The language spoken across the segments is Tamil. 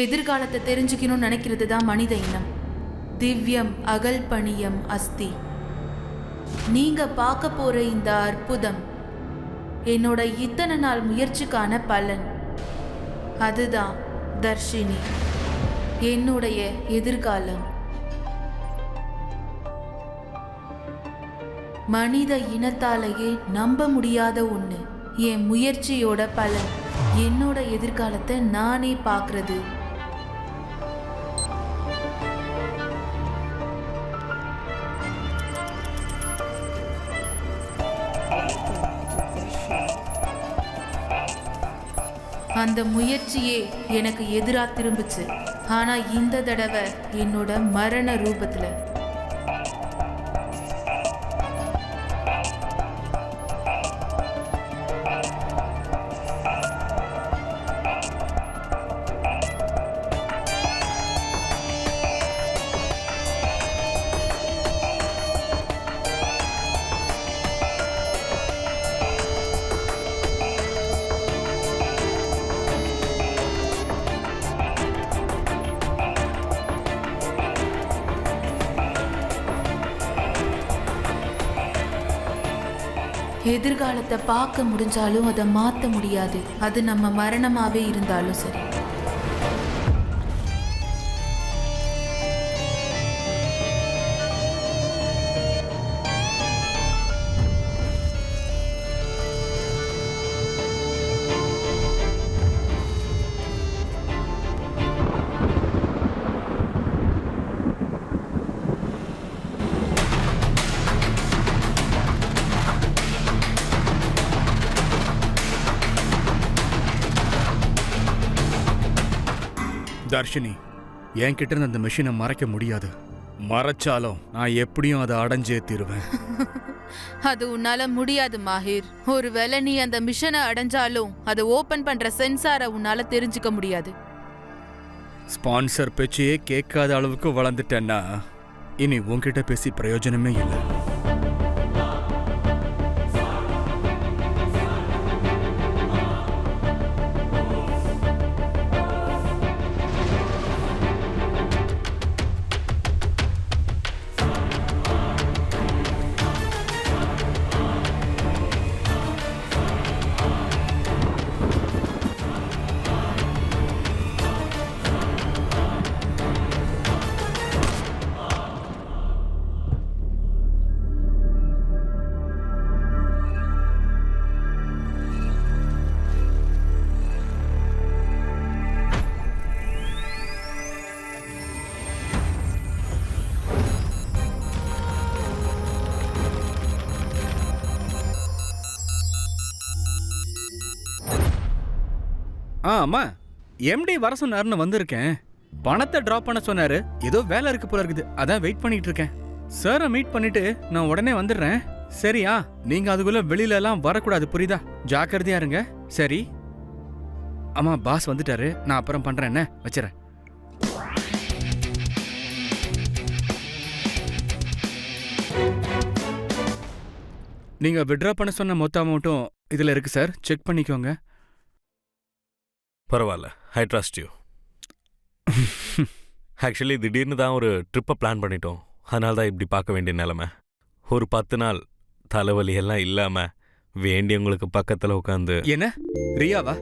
எதிர்காலத்தை தெரிஞ்சுக்கணும்னு நினைக்கிறது தான் மனித இனம். திவ்யம் அகல்பணியம் அஸ்தி. நீங்க பார்க்க போற இந்த அற்புதம் என்னோட இத்தனை நாள் முயற்சிக்கான பலன். அதுதான் தர்ஷினி, என்னுடைய எதிர்காலம். மனித இனத்தாலேயே நம்ப முடியாத ஒண்ணு, என் முயற்சியோட பலன். என்னோட எதிர்காலத்தை நானே பார்க்கறது. அந்த முயற்சியே எனக்கு எதிரா திரும்பிச்சு. ஆனா இந்த தடவை என்னோட மரண ரூபத்துல. எதிர்காலத்தை பார்க்க முடிஞ்சாலும் அதை மாற்ற முடியாது. அது நம்ம மரணமாவே இருந்தாலும் சரி. தர்ஷினி, என்கிட்ட இருந்து அந்த மிஷினை மறைக்க முடியாது. மறைச்சாலும் நான் எப்படியும் அதை அடைஞ்சே தீருவேன். அது உன்னால முடியாது மாஹிர். ஒருவேளை நீ அந்த மிஷனை அடைஞ்சாலும் அதை ஓபன் பண்ற சென்சாரை உன்னால தெரிஞ்சுக்க முடியாது. ஸ்பான்சர் பேச்சையே கேட்காத அளவுக்கு வளர்ந்துட்டேன்னா இனி உன்கிட்ட பேசி பிரயோஜனமே இல்லை. அம்மா, எம்டி வர சொன்னாருன்னு வந்திருக்கேன். பணத்தை டிராப் பண்ண சொன்னாரு. ஏதோ வேலை இருக்கு போல இருக்குது, அதான் வெயிட் பண்ணிட்டு இருக்கேன். சாரை மீட் பண்ணிட்டு நான் உடனே வந்துடுறேன். சரியா? நீங்க அதுக்குள்ள வெளியில எல்லாம் வரக்கூடாது, புரியுதா? ஜாக்கிரதையா இருங்க. சரி அம்மா, பாஸ் வந்துட்டாரு. நான் அப்புறம் பண்றேன். என்ன வச்சுறேன். நீங்க விட்ரா பண்ண சொன்ன மொத்த அமௌண்ட்டும் இதுல இருக்கு சார், செக் பண்ணிக்கோங்க. பரவாயில்ல, ஐ ட்ரஸ்ட் யூ. ஆக்சுவலி திடீர்னு தான் ஒரு ட்ரிப்பை பிளான் பண்ணிட்டோம். அதனால தான் இப்படி பார்க்க வேண்டிய நிலைமை. ஒரு 10 நாள் தலைவலி எல்லாம் இல்லாமல் வேண்டியவங்களுக்கு பக்கத்தில் உட்காந்து. என்ன ரியாவா?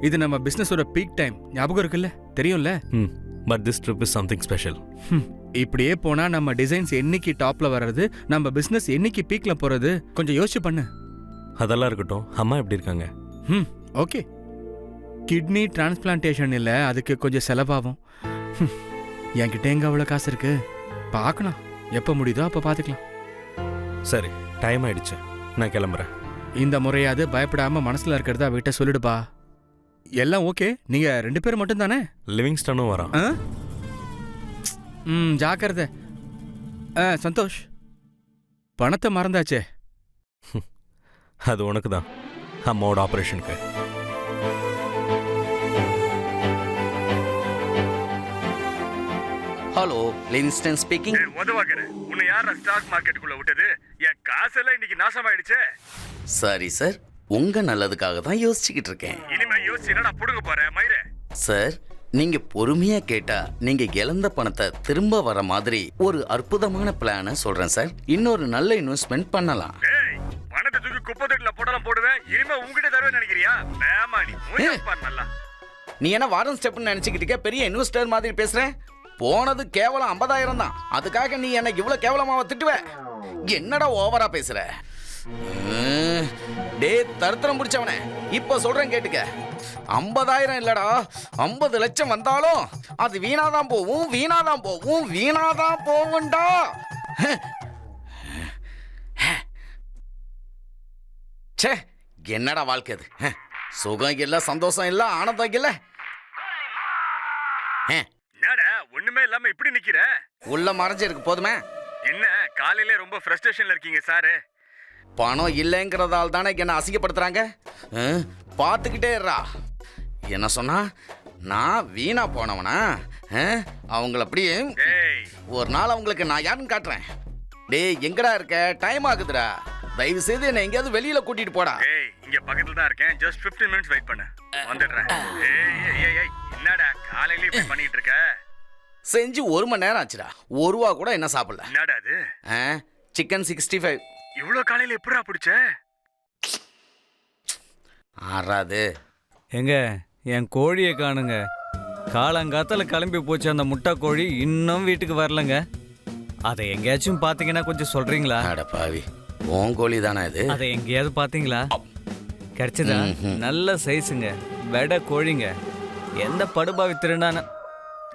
இது நம்ம பிஸ்னஸோட பீக் டைம், ஞாபகம் இருக்குல்ல? தெரியும்ல? But this trip is something special. இப்படியே போனா நம்ம டிசைன்ஸ் என்னைக்கு டாப்ல வர்றது, நம்ம பிஸ்னஸ் என்னைக்கு பீக்ல போறது, கொஞ்சம் யோசிச்சு பண்ணு. அதெல்லாம் இருக்கட்டும், அம்மா எப்படி இருக்காங்க? ஓகே. கிட்னி டிரான்ஸ்பிளான்டேஷன் இல்லை, அதுக்கு கொஞ்சம் செலவாகும். என்கிட்ட எங்க அவ்வளோ காசு இருக்கு? பார்க்கலாம், எப்போ முடியுதோ அப்போ பார்த்துக்கலாம். சரி, டைம் ஆயிடுச்சு, நான் கிளம்புறேன். இந்த முறையாவது பயப்படாம மனசுல இருக்கிறதா வீட்டை சொல்லிடுப்பா. எல்லாம் ஓகே? நீங்க 2 பேர் மட்டும் தானே? லிவிங்ஸ்டனும் வரான். ஜாக்கிரதை. சந்தோஷ், பணத்தை மறந்தாச்சே. அது உனக்கு தான், அம்மாவோட ஆப்ரேஷனுக்கு. Hello, Livingstone speaking. உதவாக்கற, உன்னை யாரா ஸ்டாக் மார்க்கெட்டுக்குள்ள விட்டது? என் காசெல்லாம் இன்னைக்கு நாசமாயிடுச்சே. சாரி சார், உங்க நல்லதுக்காக தான் யோசிச்சுக்கிட்டு இருக்கேன். இனிமே யோசிச்சு என்னடா புடுங்க போற மயிரே? சார், நீங்க பொறுமையா கேட்டா நீங்க இழந்த பணத்தை திரும்ப வர மாதிரி ஒரு அற்புதமான பிளான சொல்றேன் சார். இன்னொரு நல்ல இன்வெஸ்ட்மெண்ட் பண்ணலாம். பணத்தை தூக்கி குப்பை தொட்டில போடலாம் போடுவேன். இனிமே உங்ககிட்ட தருவேன் நினைக்கிறியா? வேமாடி நல்லா. நீ என்ன வாரன் ஸ்டெப்னு நினைச்சுக்கிட்டு பெரிய இன்வெஸ்டர் மாதிரி பேசுற? போனது கேவலம் 50,000 தான். அதுக்காக நீ என்ன இவ்வளவு கேவலமாவ திட்டுவ? என்னடா ஓவரா பேசுற? டே தருத்திரம் பிடிச்சவனே, இப்ப சொல்றேன் கேட்டுக்க. 50,000 இல்லடா, 50 லட்சம் வந்தாலும் அது வீணாதான் போகும், வீணாதான் போகும், வீணாதான் போகும்டா. ச்சே, என்னடா வாழ்க்கை அது? சுகம் இல்ல, சந்தோஷம் இல்ல, ஆனந்தம் இல்ல. என்னடா ஒண்ணுமே இல்லாம இப்படி நிக்கிற? உள்ள மறைஞ்சிருக்கு போதுமே. என்ன காலையில ரொம்ப ஃப்ரஸ்ட்ரேஷன்ல இருக்கீங்க சார்? பணம் இல்லைங்கிறதால தானே என்ன அசிங்கப்படுத்துறாங்க. பார்த்துக்கிட்டே இருறா. என்ன சொன்னா நான் வீணா போனவனா? அவங்கள அப்படியே ஒரு நாள் அவங்களுக்கு நான் யாருன்னு காட்டுறேன். டேய் எங்கடா இருக்க? டைம் ஆகுதுடா. தயவு செய்து என்ன எங்கேயாவது வெளியில கூட்டிட்டு போடா. இங்க பக்கத்துல தான் இருக்கேன். ஜஸ்ட் 15 minutes வெயிட் பண்ணு, வந்துடுறேன். என்னடா காலையில இப்படி பண்ணிட்டு இருக்க? செஞ்சு 1 மணி நேரம் ஆச்சுடா. 1 ரூபா கூட என்ன சாப்பிடல. என்னடா அது? சிக்கன் 65. இவ்வளவு காலையில எப்படிடா பிடிச்ச? ஆறாது. எங்க என் கோழியை காணுங்க. காலங்காத்தால கிளம்பி போச்சு அந்த முட்டை கோழி, இன்னும் வீட்டுக்கு வரலங்க. அதை எங்கேயாச்சும் பாத்தீங்கன்னா கொஞ்சம் சொல்றீங்களா? அட பாவி, உன் கோழி தானே இது? அதை எங்கேயாவது பாத்தீங்களா? கிடைச்சதா? நல்ல சைஸுங்க, வெட கோழிங்க. எந்த படுபாவி திருடான?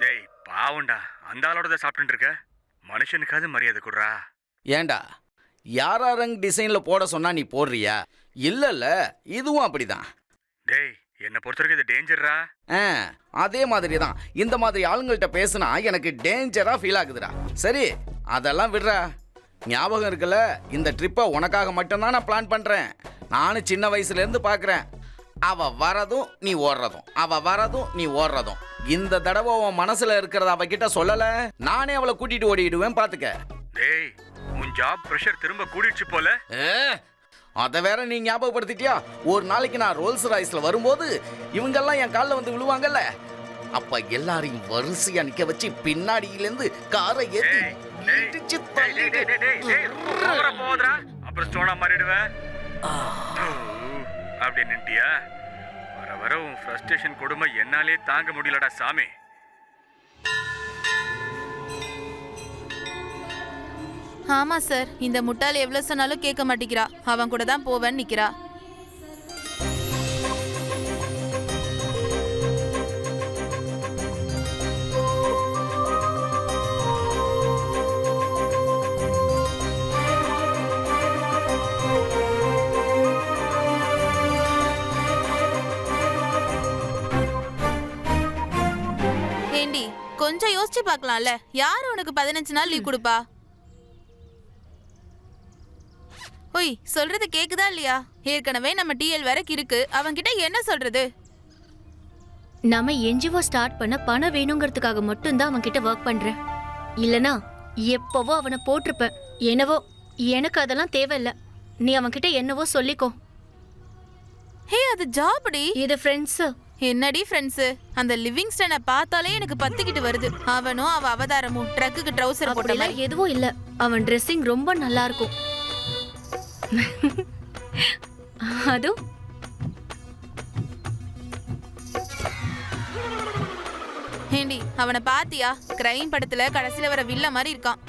டேய் பாவுண்டா, அந்த ஆளோட சாப்பிட்டு இருக்க. மனுஷனுக்காவது மரியாதை கொடுறா. ஏண்டா யாரங் டிசைன்ல போட சொன்னா நீ போடுறியா? இல்ல இதுவும் அப்படிதான். டேய் என்ன பொறுத்தவரைக்கும் இது டேஞ்சரா. அதே மாதிரி தான் இந்த மாதிரி ஆளுங்கள்ட்ட பேசினா எனக்கு டேஞ்சரா ஃபீல் ஆகுதுடா. சரி அதெல்லாம் விடுறா. ஞாபகம் இருக்குல்ல, இந்த ட்ரிப்பை உனக்காக மட்டும்தான் நான் பிளான் பண்றேன். நானும் சின்ன வயசுல இருந்து பாக்குறேன். அவ வரதும் நீ ஓடுறதும், அவ வரதும் நீ ஓடுறதும். இந்த தடவை உன் மனசுல இருக்கிறத அவகிட்ட சொல்லல, நானே அவளை கூட்டிட்டு ஓடிடுவேன் பாத்துக்க. டேய் உன் ஜாப் பிரஷர் திரும்ப கூடிடுச்சு போல. அதை வேற நீ ஞாபகப்படுத்திட்டியா? ஒரு நாளைக்கு நான் ரோல்ஸ் ராய்ஸ்ல வரும்போது இவங்கெல்லாம் என் காலில் வந்து விழுவாங்கல்ல, அப்ப எல்லாரையும் வரிசையா நிக்க வச்சு பின்னாடியிலேருந்து காரை ஏத்தி இடிச்சு அப்புறம் ஸ்டோனா மாறிடுவேன் அப்படி நின்ட்டியா? வர வர உன் ஃப்ரஸ்ட்ரேஷன் கொடுமை என்னாலே தாங்க முடியலடா சாமி. ஆமா சார், இந்த முட்டாள் எவ்வளவு சொன்னாலும் கேட்க மாட்டேங்கிறா. அவன் கூட தான் போவேன்னு நிக்கிறா. ஏண்டி கொஞ்சம் யோசிச்சு பார்க்கலாம்ல, யாரு உனக்கு 15 நாள் லீவ் கொடுப்பா? ஓய் சொல்றது கேக்குதா இல்லையா? ஏற்கனவே நம்ம டிஎல் வேற இருக்கு, அவன்கிட்ட என்ன சொல்றது? நாம என்ஜிஓ ஸ்டார்ட் பண்ண பணம் வேணுங்கிறதுக்காக மட்டும்தான் அவன் கிட்ட ஒர்க் பண்றேன். இல்லனா எப்பவோ அவனை போட்டிருப்பேன். என்னவோ எனக்கு அதெல்லாம் தேவையில்ல. நீ அவன்கிட்ட என்னவோ சொல்லிக்கோ. ஹே அது ஜாப்டி. இது ஃப்ரெண்ட்ஸ். என்னடி ஃப்ரெண்ட்ஸ்? அந்த லிவிங்ஸ்டனை பார்த்தாலே எனக்கு பத்திக்கிட்டு வருது. அவனும் அவ அவதாரமும் ட்ரக்குக்கு ட்ரவுசர் போட்டல. எதுவும் இல்ல, அவன் ட்ரெஸ்ஸிங் ரொம்ப நல்லா இருக்கும். அது ஏண்டி அவனை பாத்தியா? கிரைம் படத்துல கடைசில வர வில்ல மாதிரி இருக்கான்.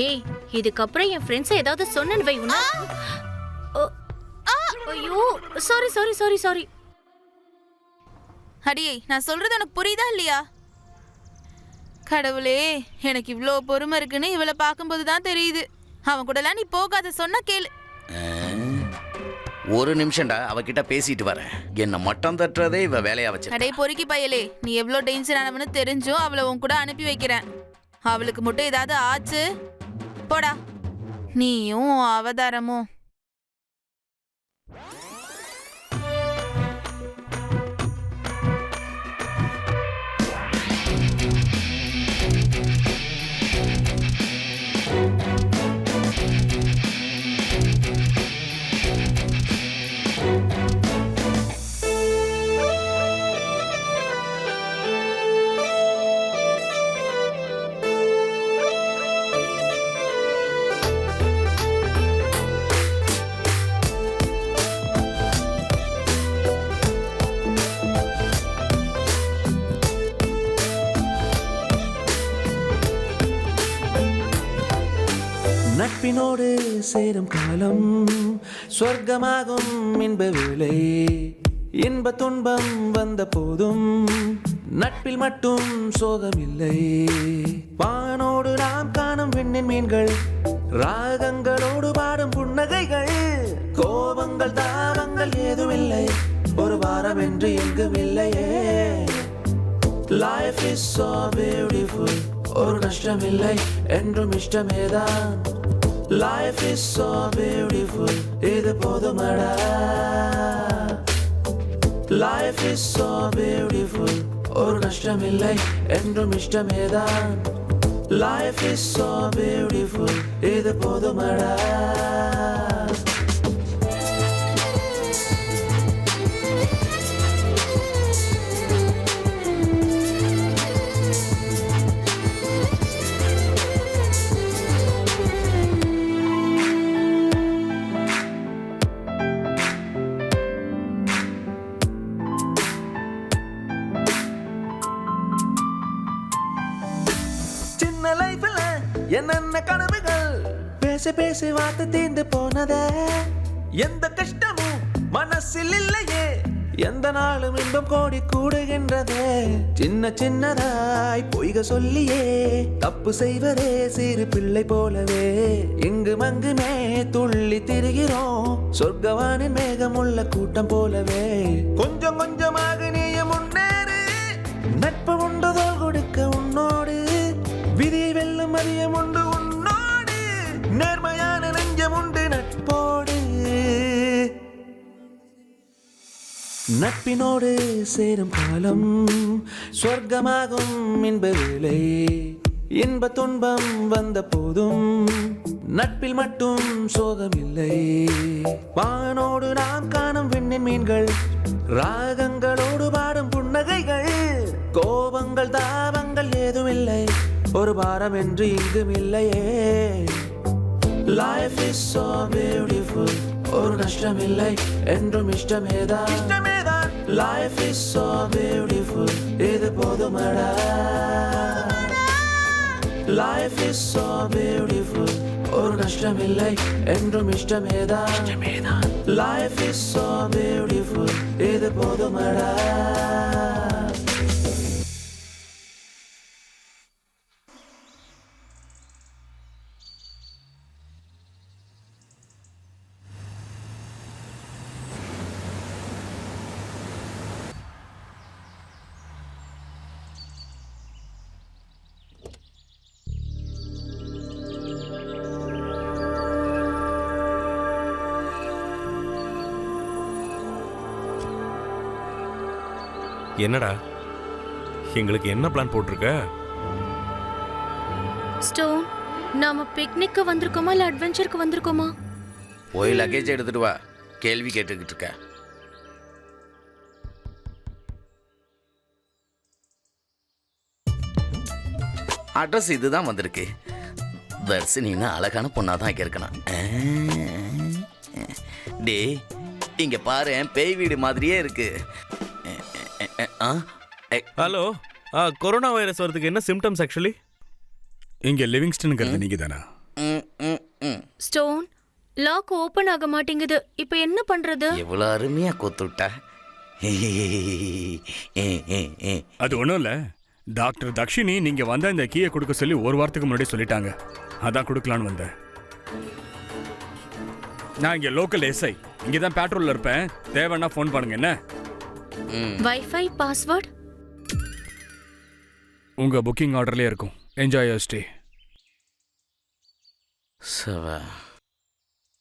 ஏய் இதுக்கப்புறம் என் ஃப்ரெண்ட்ஸ் ஏதாவது சொன்னேன்னு வை உன்ன. ஐயோ சாரி சாரி சாரி சாரி. அடியே நான் சொல்றது உனக்கு புரியுதா இல்லையா? கடவுளே, எனக்கு இவ்ளோ பொறுமை இருக்குன்னு இவளை பார்க்கும்போது தான் தெரியுது. அவன் கூடலாம் நீ போகாத, சொன்னா கேளு. ஒரு நிமிஷம்டா, அவகிட்ட பேசிட்டு வரேன். என்ன மட்டம் தட்டுறதே இவ வேலையா வச்சு. அடே பொறுக்கி பயலே, நீ எவ்வளோ டென்ஷன் ஆனவனு தெரிஞ்சும் அவளை உன் கூட அனுப்பி வைக்கிறேன். அவளுக்கு மட்டும் ஏதாவது ஆச்சு போடா. நீயும் அவதாரமும். நட்பினோடு சேரும் காலம் சொர்க்கமாகும் இன்ப வேளை. இன்ப துன்பம் வந்த போதும் நட்பில் மட்டும் சோகமில்லை. வானோடு நாம் காணும் விண்ணின் மீன்கள், ராகங்களோடு பாடும் புன்னகைகள், கோபங்கள் தாபங்கள் ஏதுமில்லை, ஒரு வாரம் என்று எங்குமில்லையே. Life is so beautiful, ஒரு நஷ்டமில்லை என்றும் இஷ்டமேதான். Life is so beautiful, இது போதுமடா. Life is so beautiful, ஒரு நஷ்டமில்லை என்றும் இஷ்டமேதான். Life is so beautiful, இது போதுமடா. சின்ன லைஃப்ல என்னென்ன கனவுகள் பேசி பேசி வார்த்தை தீர்ந்து போனதே. எந்த கஷ்டமும் மனசில் இல்லையே, எந்த நாளும் இன்பம் கோடி கூடுகின்றதே. சின்ன சின்னதாய் பொய்க சொல்லியே தப்பு செய்வதே சிறு பிள்ளை போலவே. இங்கும் அங்குமே துள்ளி திரிகிறோம் சொர்க்கவானின் மேகமுள்ள கூட்டம் போலவே. கொஞ்சம் கொஞ்சமாக நீயும் முன்னேறு, நட்பு உண்டதோ கொடுக்க உன்னோடு. விதியை வெல்லும் மதியம் உண்டு உன்னோடு, நேர்மையான நெஞ்சம் உண்டு நட்போடு. நட்பினோடு சேரும் காலம் சொர்க்கமாகும் இன்ப வேளை. இன்ப துன்பம் வந்த போதும் நட்பில் மட்டும் சோகமில்லை. வானோடு நாம் காணும் விண்ணின் மீன்கள், ராகங்களோடு பாடும் புன்னகைகள், கோபங்கள் தாபங்கள் ஏதுமில்லை, ஒரு பாரம் என்று இங்குமில்லையே. Life is so beautiful, ஒரு நஷ்டமில்லை என்றும் இஷ்டமேதான். Life is so beautiful, இது போதுமடா. Life is so beautiful, ஒரு நஷ்டமில்லை என்றும் இஷ்டமேதான். Life is so beautiful, இது போதுமடா. என்னடா எங்களுக்கு என்ன பிளான் போட்டிருக்க? ஸ்டோன், நாம பிக்னிக்கு வந்திருக்கோமா இல்ல அட்வென்ச்சருக்கு வந்திருக்கோமா? போய் லக்கேஜ் எடுத்துட்டு வா, கேள்வி கேட்டுக்கிட்டு இருக்க. அட்ரஸ் இதுதான் வந்திருக்கு. தர்சினின்னு அழகான பொண்ணாதான் இங்க இருக்கணும். டே இங்க பாரு, பேய் வீடு மாதிரியே இருக்கு. ஹலோ, கொரோனா வைரஸ் வரதுக்கு என்ன சிம்டம்ஸ் ஆக்சுவலி? இங்க லிவிங்ஸ்டனுங்கிறது நீங்க தானா? ஸ்டோன், லாக் ஓபன் ஆக மாட்டேங்குது. இப்போ என்ன பண்றது? எவ்வளவு அருமையா கொத்துட்டா. அது ஒண்ணும் இல்ல டாக்டர் தக்ஷினி, நீங்க வந்தா இந்த கீயை கொடுக்க சொல்லி ஒரு வாரத்துக்கு முன்னாடி சொல்லிட்டாங்க. அதான் கொடுக்கலான்னு வந்தேன். நான் இங்க லோக்கல் எஸ்ஐ, இங்க தான் பேட்ரோல்ல இருப்பேன். தேவைன்னா ஃபோன் பண்ணுங்க. என்ன வைஃபை பாஸ்வேர்ட் உங்க புக்கிங் ஆர்டர்லயே இருக்கும். Enjoy your stay.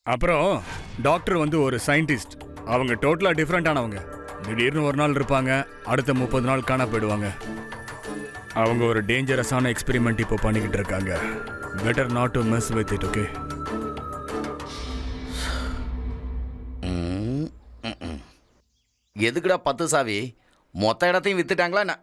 அப்புறம் டாக்டர் வந்து ஒரு சயின்டிஸ்ட். அவங்க டோட்டலா டிஃப்ரெண்டானவங்க. திடீர்னு ஒரு நாள் இருப்பாங்க, அடுத்த 30 நாள் காண போயிடுவாங்க. அவங்க ஒரு டேஞ்சரஸான எக்ஸ்பெரிமெண்ட் இப்போ பண்ணிக்கிட்டு இருக்காங்க. Better not to miss with it. Okay? எதுக்குடா 10 சாவி? மொத்த இடத்தையும் வித்துட்டாங்களா?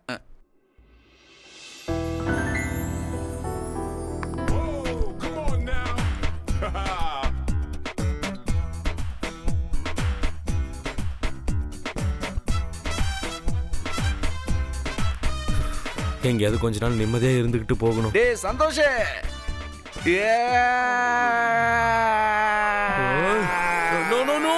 எங்கேயாவது கொஞ்ச நாள் நிம்மதியா இருந்துகிட்டு போகணும். டேய் சந்தோஷ், நோ நோ நோ.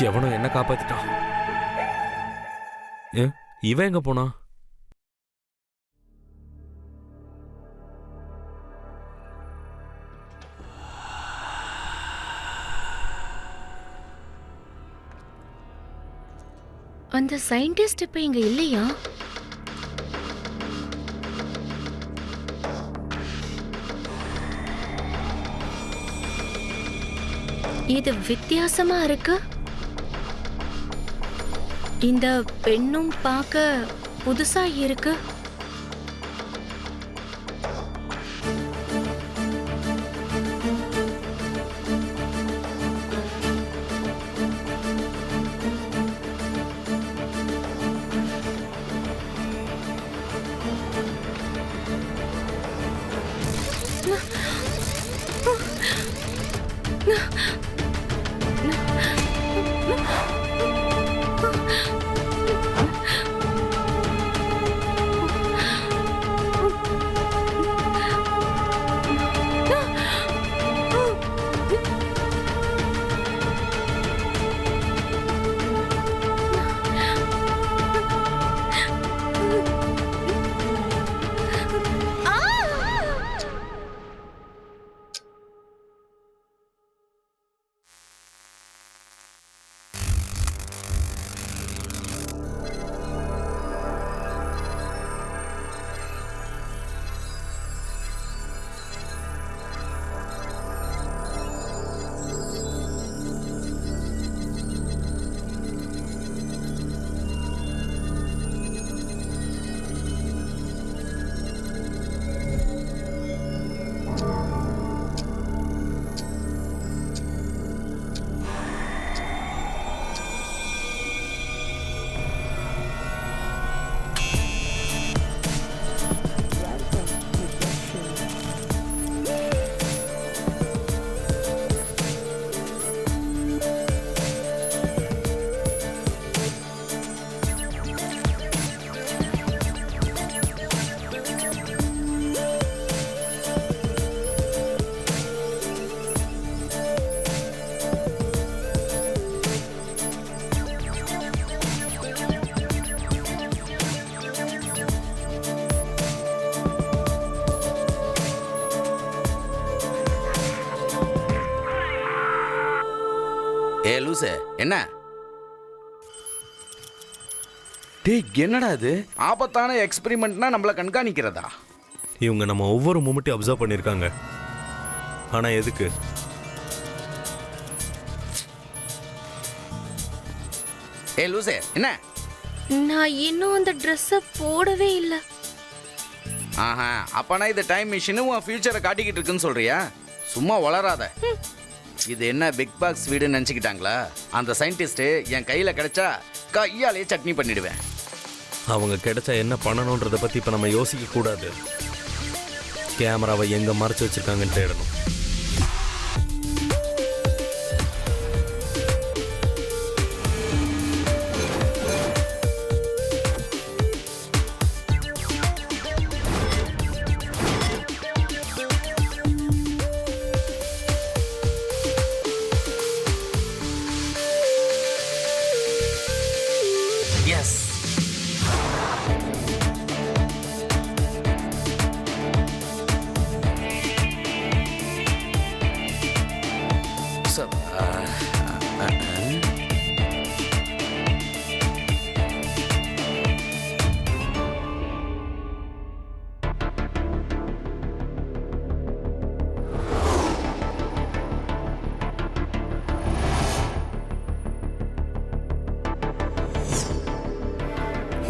எவனோ என்ன காப்பாத்திட்டான். இவன் எங்க போனா? அந்த சயின்டிஸ்ட் இப்ப இங்க இல்லையா? இது வித்தியாசமா இருக்கு. இந்த பெண்ணும் பார்க்க புதுசா இருக்கு. லூசு என்ன டேய், என்னடா இது? ஆபத்தான எக்ஸ்பெரிமெண்ட்னா நம்மள கண்காணிக்கிறதா? இவங்க நம்ம ஒவ்வொரு மூமெண்ட்டையும் அப்சர்வ் பண்ணியிருக்காங்க. ஆனா எதுக்கு? லூசு என்ன? நான் இன்னும் அந்த ட்ரெஸ்ஸ போடவே இல்லை. ஆஹா, அப்பனா இது டைம் மிஷின் உன் ஃபியூச்சரை காட்டிக்கிட்டு இருக்குன்னு சொல்றியா? சும்மா வளராத. இது என்ன பிக் பாக்ஸ் வீடுன்னு நினச்சிக்கிட்டாங்களா? அந்த சயின்டிஸ்ட் என் கையில் கிடைச்சா கையாலேயே சட்னி பண்ணிடுவேன். அவங்க கிடைச்சா என்ன பண்ணணுன்றதை பற்றி இப்போ நம்ம யோசிக்க கூடாது. கேமராவை எங்கே மறைச்சு வச்சிருக்காங்கன்னு தேடணும்.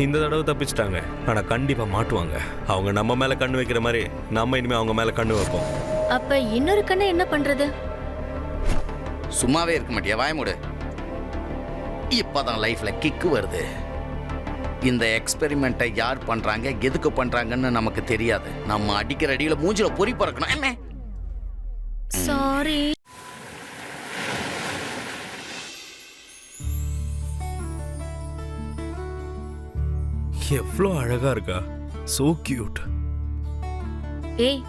இந்த தடவை தப்பிச்சிட்டாங்க, ஆனால் கண்டிப்பாக மாட்டுவாங்க. அவங்க நம்ம மேலே கண்ணு வைக்கிற மாதிரி நம்ம இனிமேல் அவங்க மேலே கண்ணு வைப்போம். அப்ப இன்னொரு கண்ணை என்ன பண்றது? சும்மாவே இருக்க மாட்டியா? வாய மூடு. இப்பதான் லைஃப்ல கிக்கு வருது. இந்த எக்ஸ்பெரிமெண்ட்டை யார் பண்றாங்க, எதுக்கு பண்றாங்கன்னு நமக்கு தெரியாது. நம்ம அடிக்கிற அடியில மூஞ்சில பொறி பறக்கணும். சாரி. எவ்வளோ அழகா இருக்கா. So cute. ஏய்,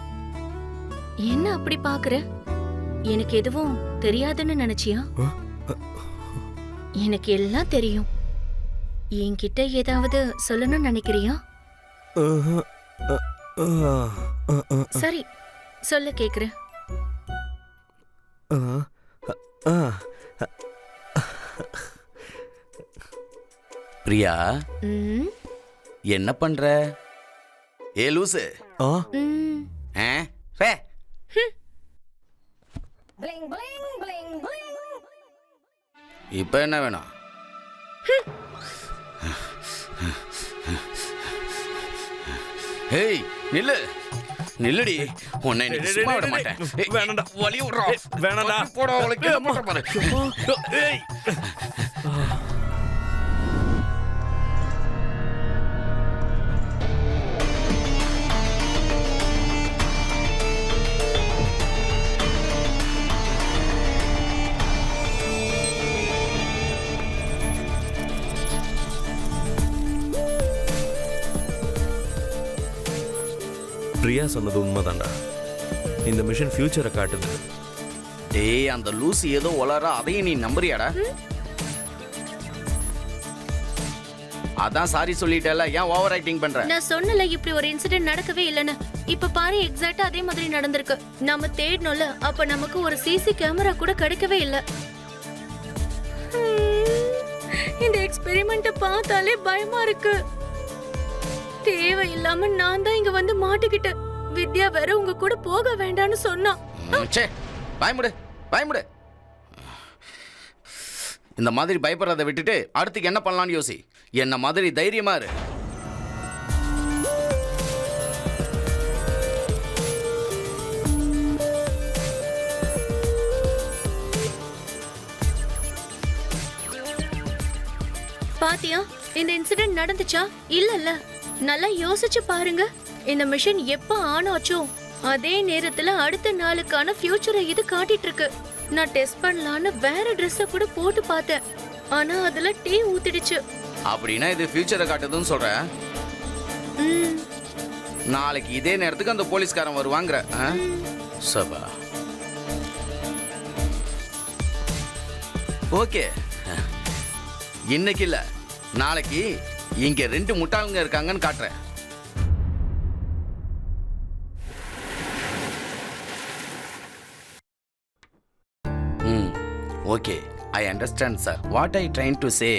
என்ன அப்படி பாக்குற? எனக்கு எதுவும் தெரியாதுன்னு நினைச்சியா? எனக்கு எல்லாம் தெரியும். என்கிட்ட ஏதாவது சொல்லணும்னு நினைக்கிறியா? சரி, சொல்ல கேக்குறேன். பிரியா, ம், என்ன பண்ற? ஏ லூசு. ம். ஆ? பே. இப்ப என்ன வேணும்? ஏய், நில்லு நில்லுடி. உன்னை இன்னைக்கு சும்மா விட மாட்டேன். ஏய், வேணாம்டா. வலி விடுறா. வேணாம்டா. போடா, அவளுக்கு என்ன பண்ற பாரு. ஏய். பிரியா சொன்னது உண்மைதான்டா. இந்த மிஷன் ஃபியூச்சரை காட்டுது. டேய், அந்த லூசு ஏதோ உளறா, அதையும் நீ நம்புறியாடா? அதான் சாரி சொல்லிட்டேல, ஏன் ஓவர் ஆக்டிங் பண்ற? நான் சொன்னல இப்படி ஒரு இன்சிடென்ட் நடக்கவே இல்லைன்னு. இப்ப பாரு, எக்ஸாக்ட்டா அதே மாதிரி நடந்திருக்கு. நாம தேடணும்ல, அப்ப நமக்கு ஒரு சிசி கேமரா கூட கிடைக்கவே இல்ல. இந்த எக்ஸ்பெரிமெண்ட் பார்த்தாலே பயமா இருக்கு. தேவையில்லாம நான் தான் இங்க வந்து மாட்டிக்கிட்டேன். வித்யா வேற உங்க கூட போக வேண்டாம்னு சொன்னா. ச்சே, பயமுடு பயமுடு. இந்த மாதிரி பயப்படுறதை விட்டுட்டு அடுத்துக்கு என்ன பண்ணலாம்னு யோசி. என்ன மாதிரி தைரியமா இரு. பாத்தியா, இந்த இன்சிடென்ட் நடந்துச்சா? இல்லல்ல. நல்லா யோசிச்சு பாருங்க. இந்த மிஷன் எப்ப ஆன் ஆச்சோ அதே நேரத்துல அடுத்த நாளுக்கான ஃபியூச்சரை இது காட்டிட்டு இருக்கு. நான் டெஸ்ட் பண்ணலான்னு வேற ட்ரெஸ்ஸ கூட போட்டு பார்த்தேன். ஆனா அதுல டீ ஊத்திடுச்சு. அப்படின்னா இது ஃபியூச்சரை காட்டுதுன்னு சொல்ற? ம், நாளைக்கு இதே நேரத்துக்கு அந்த போலீஸ்காரன் வருவாங்கற. சபா. ஓகே, இன்னைக்கு இல்ல, நாளைக்கு இங்க 2 முட்டாளுங்க இருக்காங்கன்னு காட்டுறேன். Okay, I understand sir. What I trying to say.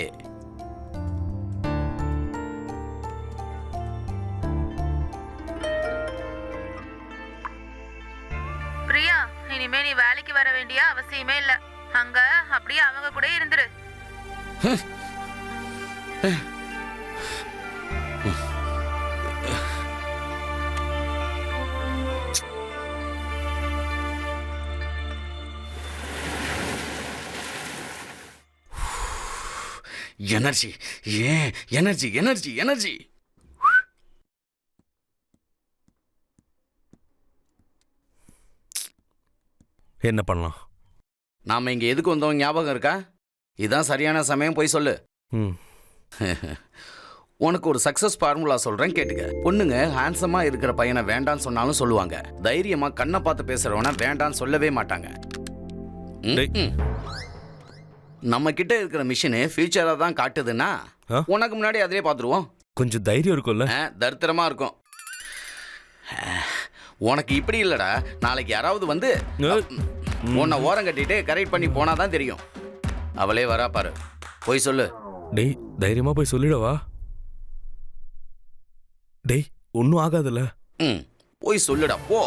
Priya, இனிமே நீ வேலைக்கு வர வேண்டிய அவசியமே இல்ல. அங்க அப்படியே அவங்க கூட இருந்துரு. எனர்ஜி, ஏன் எனர்ஜி எனர்ஜி எனர்ஜி. என்ன பண்ணலாம்? நாம இங்க எதுக்கு வந்தோம் ஞாபகம் இருக்கா? இதான் சரியான சமயம், போய் சொல்லு. ம். உனக்கு ஒரு சக்சஸ் ஃபார்முலா சொல்றேன், கேட்டுக்க. பொண்ணுங்க ஹேண்ட்ஸமா இருக்கிற பையனை வேண்டான்னு சொன்னாலும் சொல்லுவாங்க. தைரியமா கண்ணை பார்த்து பேசுறவன வேண்டான்னு சொல்லவே மாட்டாங்க. டேய். நம்ம கிட்ட இருக்கிற மிஷினு ஃபியூச்சரா தான் காட்டுதுன்னா உனக்கு முன்னாடி அதிலே பார்த்துருவோம். கொஞ்சம் தைரியம் இருக்கும்ல? தரித்திரமா இருக்கும். உனக்கு இப்படி இல்லடா, நாளைக்கு யாராவது வந்து உன்னை ஓரம் கட்டிட்டு கரெக்ட் பண்ணி போனாதான் தெரியும். அவளே வரா பாரு, போய் சொல்லு. டேய், தைரியமா போய் சொல்லிடவா? டேய், ஒன்னும் ஆகாதுல்ல? போய் சொல்லுடா, போ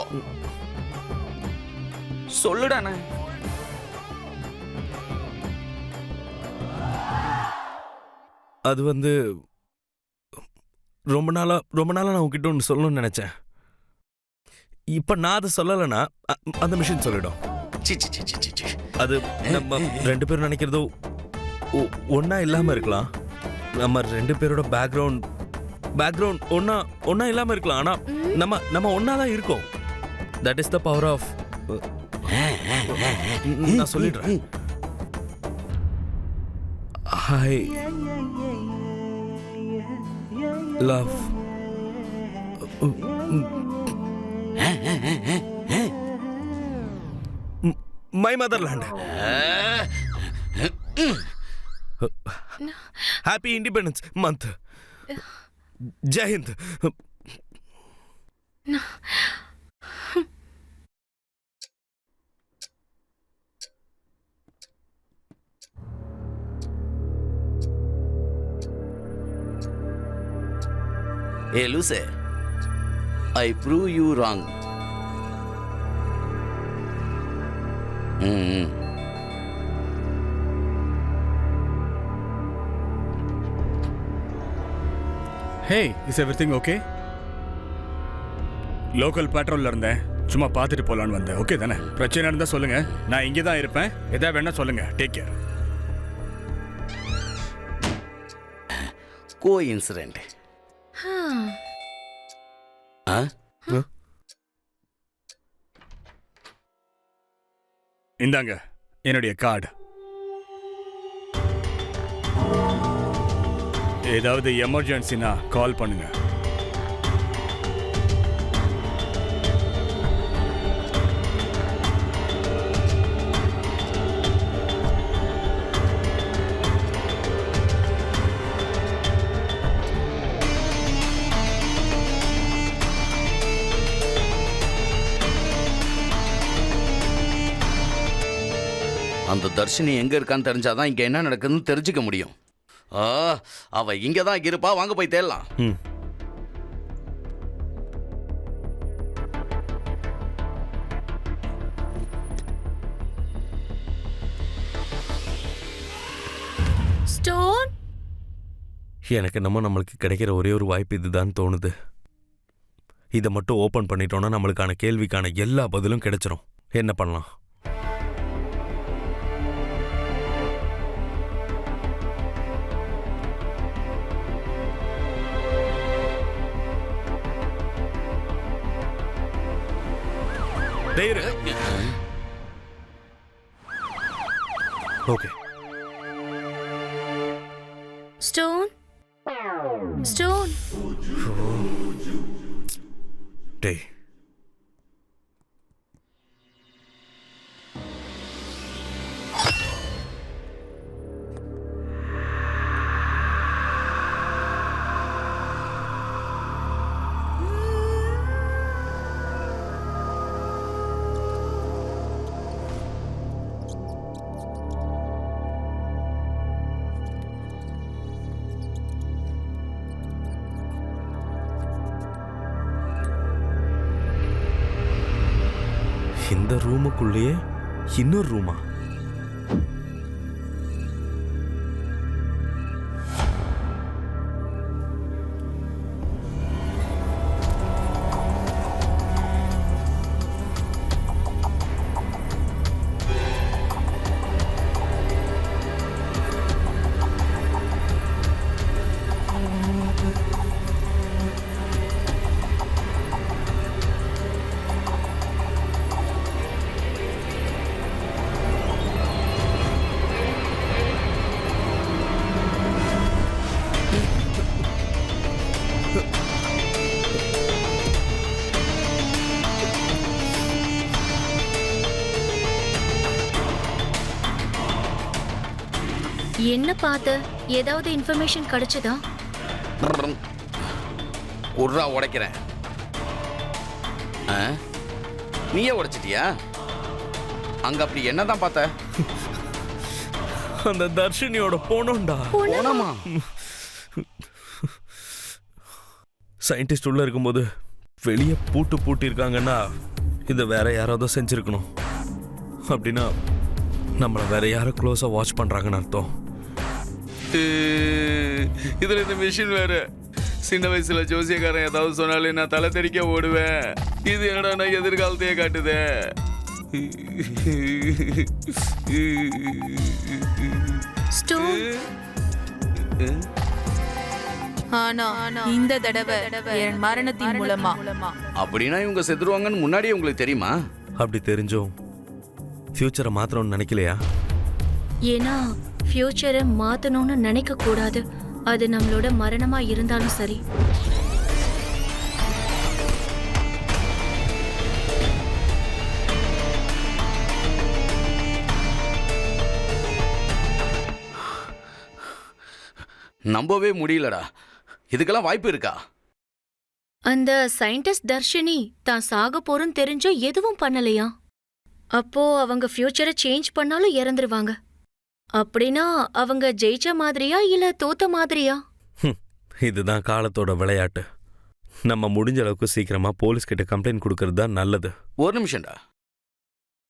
சொல்லுடாண்ணே. அது வந்து ரொம்ப நாளா நான் உங்ககிட்ட ஒன்று சொல்லணும்னு நினைச்சேன். இப்ப நான் அதை சொல்லலைன்னா அந்த மிஷின் சொல்லிடும். அது நம்ம 2 பேரும் நினைக்கிறதோ ஒன்னா இல்லாம இருக்கலாம். நம்ம 2 பேரோட பேக்ரவுண்ட் ஒன்னா இல்லாம இருக்கலாம். ஆனா நம்ம ஒன்னா தான் இருக்கோம். That is the power of. நான் சொல்லிடுறேன். Love my motherland. Happy independence month. ஜெயஹிந்த். Hey, Lucy, I prove you wrong. Hey, is everything okay? Local பேட்ரோல்ல இருந்தேன், சும்மா பார்த்துட்டு போலான்னு வந்தேன். ஓகே தானே? பிரச்சனை இருந்தா சொல்லுங்க, நான் இங்கே தான் இருப்பேன். எதா வேணா சொல்லுங்க. Take care. Coincident. இந்தாங்க என்னுடைய கார்டு. ஏதாவது எமர்ஜென்சினா கால் பண்ணுங்க. அந்த தர்ஷினி எங்க இருக்கான்னு தெரிஞ்சாதான் இங்க என்ன நடக்குதுன்னு தெரிஞ்சுக்க முடியும். அவ இங்க தான் இருப்பா, வாங்க போய் தேடலாம். ஸ்டோன். எனக்கு நம்மளுக்கு கிடைக்கிற ஒரே ஒரு வாய்ப்பு இதுதான் தோணுது. இதை மட்டும் ஓபன் பண்ணிட்டோம்னா நம்மளுக்கான கேள்விக்கான எல்லா பதிலும் கிடைச்சிரும். என்ன பண்ணலாம்? ஓகே. ஸ்டோன். ஸ்டோன். டேய், இந்த ரூமுக்குள்ளேயே இன்னொரு ரூமா? என்ன பார்த்த? ஏதாவது இன்ஃபர்மேஷன் கிடைச்சதா? உர்ரா உடைக்கிறேன். நீயே உடைச்சிட்டியா? அங்க அப்படி என்னதான் பார்த்த? அந்த தர்ஷினியோட போனோம்டா. போனமா? சயின்டிஸ்ட் உள்ள இருக்கும்போது வெளியே பூட்டிருக்காங்கன்னா இதை வேற யாராவது செஞ்சிருக்கணும். அப்படின்னா நம்மளை வேற யாரோ க்ளோஸா வாட்ச் பண்றாங்கன்னு அர்த்தம். இதுல இந்த மிஷின் வேற. சின்ன வயசுல ஜோசியக்காரன் ஏதாவது சொன்னாலே நான் தலை தெறிக்க ஓடுவேன். இது என்னடா நான் எதிர்காலத்தையே காட்டுதே. ஆனா இந்த தடவை என் மரணத்தின் மூலமா. அப்படின்னா இவங்க செத்துருவாங்கன்னு முன்னாடியே உங்களுக்கு தெரியுமா? அப்படி தெரிஞ்சும் ஃபியூச்சரை மாத்தணும்னு நினைக்கலையா? ஏன்னா ஃபியூச்சரை மாத்தணும்னு நினைக்க கூடாது. அது நம்மளோட மரணமா இருந்தாலும் சரி. நம்பவே முடியலடா. இதுக்கெல்லாம் வாய்ப்பு இருக்கா? அந்த சயின்டிஸ்ட் தர்ஷினி தான் சாக போறோன்னு தெரிஞ்சும் எதுவும் பண்ணலையா? அப்போ அவங்க ஃபியூச்சரை சேஞ்ச் பண்ணாலும் இறந்துருவாங்க. அப்படின்னா அவங்க ஜெயிச்ச மாதிரியா இல்ல தோத்த மாதிரியா? இதுதான் காலத்தோட விளையாட்டு. நம்ம முடிஞ்ச அளவுக்கு சீக்கிரமா போலீஸ் கிட்ட கம்ப்ளைண்ட் கொடுக்கறது தான் நல்லது. ஒரு நிமிஷம்டா.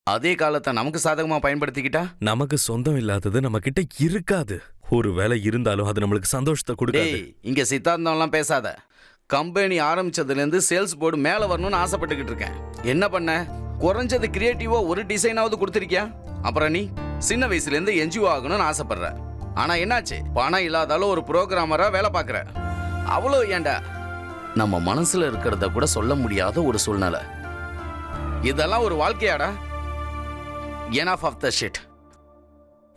அதே காலத்தை நமக்கு சாதகமா பயன்படுத்திக்கிட்டா? நமக்கு சொந்தம் இல்லாதது நம்ம கிட்ட இருக்காது. ஒரு வேலை இருந்தாலும் அது நம்மளுக்கு சந்தோஷத்தை கொடுக்காது. டேய், இங்க சித்தாந்தம்லாம் பேசாத. கம்பெனி ஆரம்பிச்சதுலேருந்து சேல்ஸ் போர்டு மேலே வரணும்னு ஆசைப்பட்டுக்கிட்டு இருக்கேன். என்ன பண்ண? குறைஞ்சது கிரியேட்டிவா ஒரு டிசைனாவது கொடுத்துருக்கியா? அப்புறம் நீ சின்ன வயசுலேருந்து என்ஜிஓ ஆகணும்னு ஆசைப்படுற. ஆனா என்னாச்சு? பணம் இல்லாதாலும் ஒரு புரோகிராமரா வேலை பார்க்குற. அவ்வளோ ஏண்டா? நம்ம மனசுல இருக்கிறத கூட சொல்ல முடியாத ஒரு சூழ்நிலை. இதெல்லாம் ஒரு வாழ்க்கையாடா? Enough of the shit.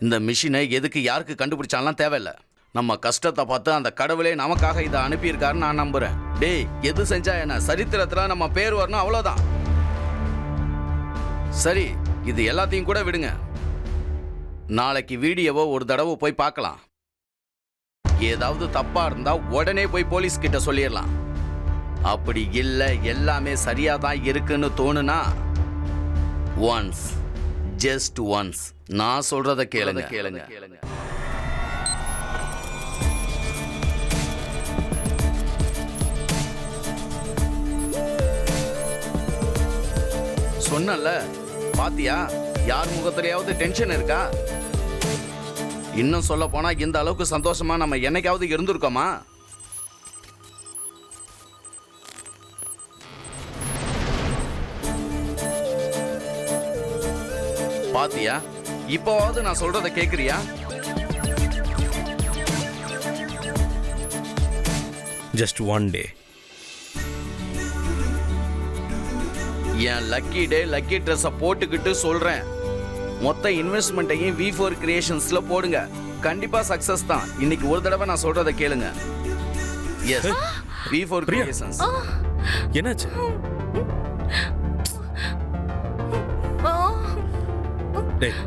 இந்த மிஷினை எதுக்கு யாருக்கு கண்டுபிடிச்சாலாம் தேவையில்லை. நம்ம கஷ்டத்தை பார்த்து அந்த கடவுளே நமக்காக இதை அனுப்பியிருக்காருன்னு நான் நம்புறேன். டேய், எது செஞ்சா என்ன? சரித்திரத்துல நம்ம பேர் வரணும், அவ்வளோதான். சரி, இது எல்லாத்தையும் கூட விடுங்க. நாளைக்கு வீடியோவை ஒரு தடவை போய் பார்க்கலாம். ஏதாவது தப்பா இருந்தா உடனே போய் போலீஸ் கிட்ட சொல்லிடலாம். அப்படி இல்லை, எல்லாமே சரியா தான் இருக்குன்னு தோணுனா ஒன்ஸ், ஜஸ்ட் ஒன்ஸ் நான் சொல்றத கேளுங்க. சொன்னல, பாத்தியா? யார் முகத்திலேயாவது டென்ஷன் இருக்கா? இன்னும் சொல்ல போனா இந்த அளவுக்கு சந்தோஷமா நம்ம என்னைக்காவது இருந்திருக்கோமா? பாத்தியா? இப்போவாவது நான் சொல்றத கேக்குறியா? Just one day. என் லக்கி டே, லக்கி ட்ரெஸ்ஸை போட்டுக்கிட்டு சொல்றேன். மொத்த இன்வெஸ்ட்மெண்ட்டையும் V4 கிரியேஷன்ஸ்ல போடுங்க. கண்டிப்பா சக்சஸ் தான். இன்னைக்கு ஒரு தடவை நான் சொல்றத கேளுங்க. Yes, V4 creations. என்னாச்சு? டேய்,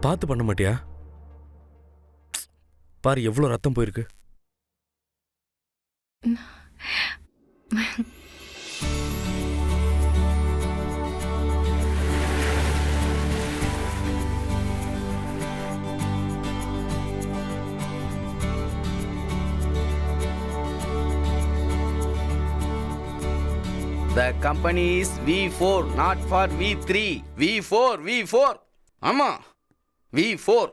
பார்த்து பண்ண மாட்டியா? பாரு எவ்வளவு ரத்தம் போயிருக்கு. The company is V4, not for V3. V4. ஆமா, V4.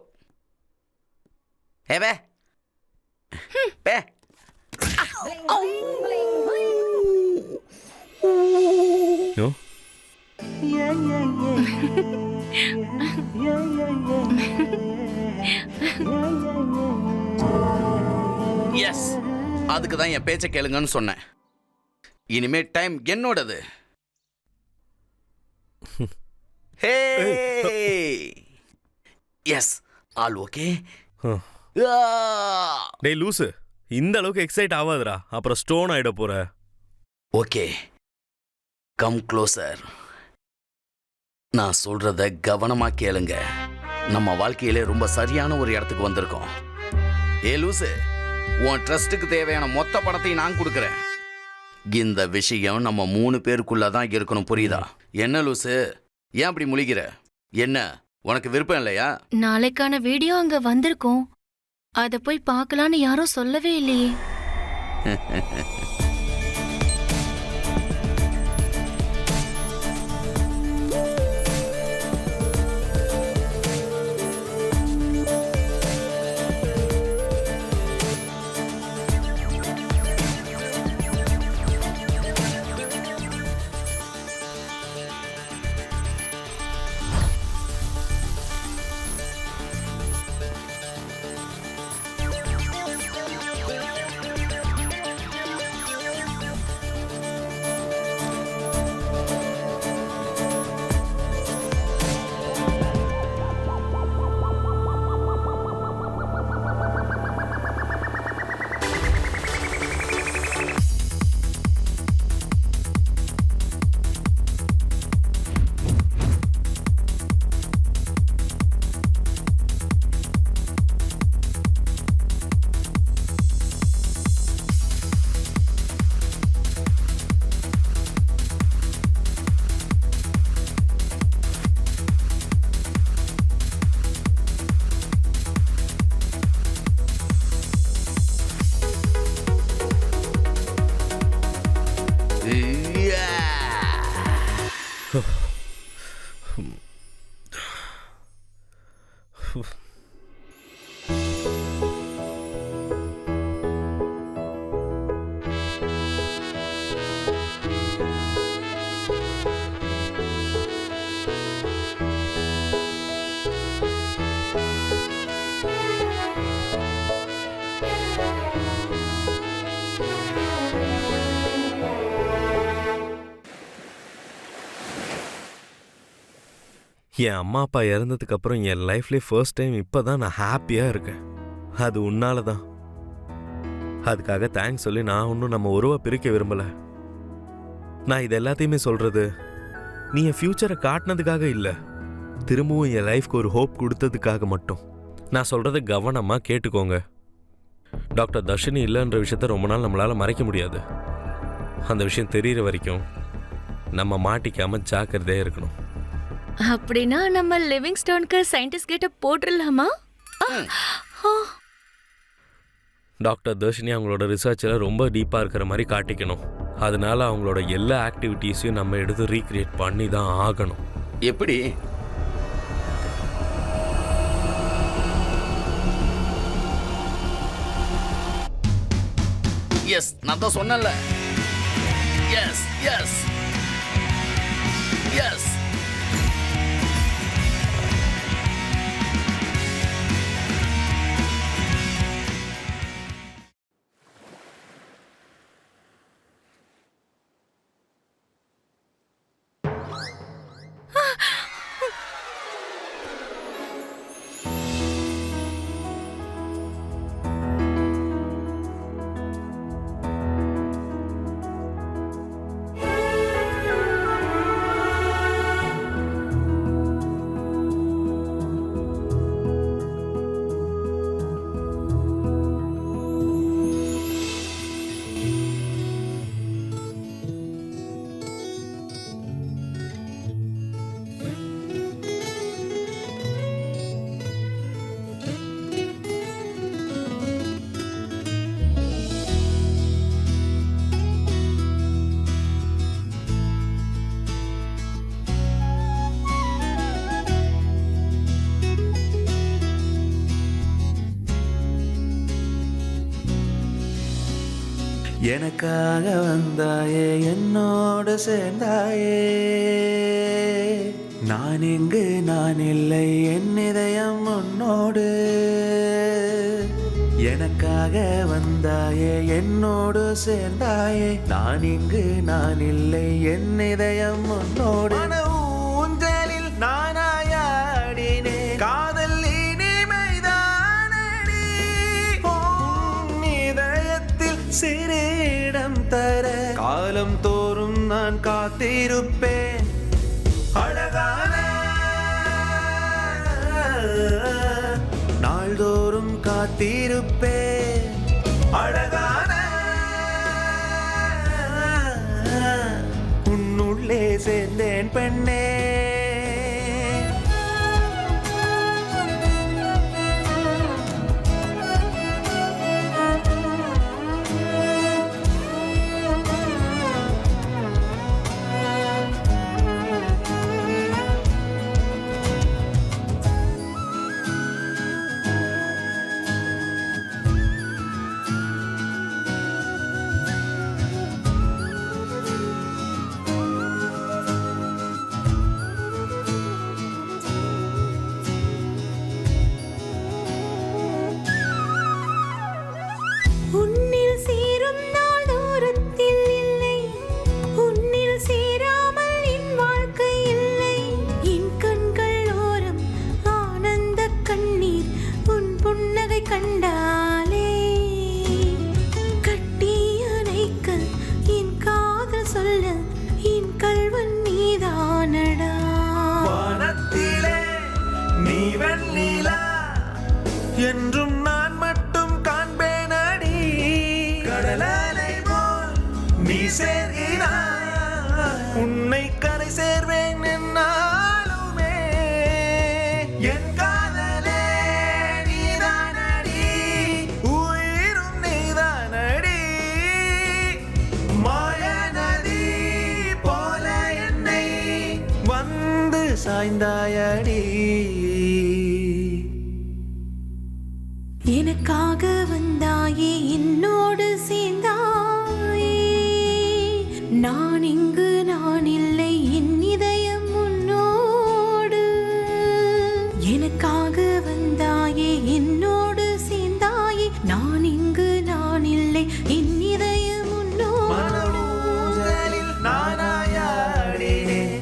ஏ பே. பே. யோ. எஸ், அதுக்கு தான் என் பேச்சை கேளுங்கன்னு சொன்னேன். இனிமே டைம் என்னோடது. ஹே, எஸ், ஆல் ஓகே. டேய் லூசு, இந்த அளவுக்கு எக்ஸைட் ஆகாதடா, அப்புறம் ஸ்டோன் ஆயிட போற. Okay, come closer. நான் சொல்றத கவனமா கேளுங்க. நம்ம வாழ்க்கையிலே ரொம்ப சரியான ஒரு இடத்துக்கு வந்திருக்கோம். ஏ லூசு, உன் ட்ரஸ்ட்டுக்கு தேவையான மொத்த பணத்தையும் நான் கொடுக்குறேன். இந்த விஷயம் நம்ம 3 பேருக்குள்ள தான் இருக்கணும், புரியுதா? என்ன லூசு, ஏன் அப்படி முழிக்கிற? என்ன, உனக்கு விருப்பம் இல்லையா? நாளைக்கான வீடியோ அங்க வந்திருக்கும். அத போய் பார்க்கலான்னு யாரும் சொல்லவே இல்லையே. என் அம்மா அப்பா இறந்ததுக்கு அப்புறம் என் லைஃப்லேயே ஃபர்ஸ்ட் டைம் இப்போ தான் நான் ஹாப்பியாக இருக்கேன். அது உன்னால தான். அதுக்காக தேங்க்ஸ் சொல்லி நான் ஒன்றும் நம்ம உறவை பிரிக்க விரும்பலை. நான் இது எல்லாத்தையுமே சொல்கிறது நீ என் ஃப்யூச்சரை காட்டினதுக்காக இல்லை, திரும்பவும் என் லைஃப்க்கு ஒரு ஹோப் கொடுத்ததுக்காக மட்டும். நான் சொல்கிறத கவனமாக கேட்டுக்கோங்க. டாக்டர் தர்ஷினி இல்லைன்ற விஷயத்த ரொம்ப நாள் நம்மளால் மறைக்க முடியாது. அந்த விஷயம் தெரிகிற வரைக்கும் நம்ம மாட்டிக்காமல் ஜாக்கிரதையாக இருக்கணும். அப்படின்னா நம்ம லிவிங் ஸ்டோனுக்கு சயின்டிஸ்ட் கிட்ட போட்டுடலாமா? டாக்டர் தர்ஷினி அவங்களோட ரிசர்ச்சில் ரொம்ப டீப்பாக இருக்கிற மாதிரி காட்டிக்கணும். அதனால அவங்களோட எல்லா ஆக்டிவிட்டீஸையும் நம்ம எடுத்து ரீக்ரியேட் பண்ணி தான் ஆகணும். எப்படி? எஸ், நான் தான் சொன்னேன்ல. Yes yes yes. எனக்காக வந்தாயே, என்னோடு சேர்ந்தாயே, நான் எங்கு நான் இல்லை, என் இதயம் உன்னோடு. எனக்காக வந்தாயே, என்னோடு சேர்ந்தாயே, நான் எங்கு நான் இல்லை, என் இதயம் உன்னோடு. ஊஞ்சலில் நானாயாடினே, காதல் இனிமைதானடி. இதயத்தில் சிறிடம் தர காலம் தோறும் நான் காத்திருப்பேன். அழகான நாள்தோறும் காத்திருப்பேன். அழகான உன்னுள்ளே சேர்ந்தேன் பெண்ணே. என்றும் நான் மட்டும் காண்பேன் அடி. கடலலை போல் நீ சேர்கிறாய், உன்னை கரை சேர்வேன் என்னாலுமே. என் காதலே நீதானடி, உயிரும் நீதானடி. மாய நதி போல என்னை வந்து சாய்ந்தாயடி. எனக்காக வந்தாயே என்னோடு சேர்ந்தாயே நான் இங்கு நான் இல்லை என் இதயம் உன்னோடு எனக்காக வந்தாயே என்னோடு சேர்ந்தாயே நான் இங்கு நான் இல்லை என் இதயம் உன்னோடு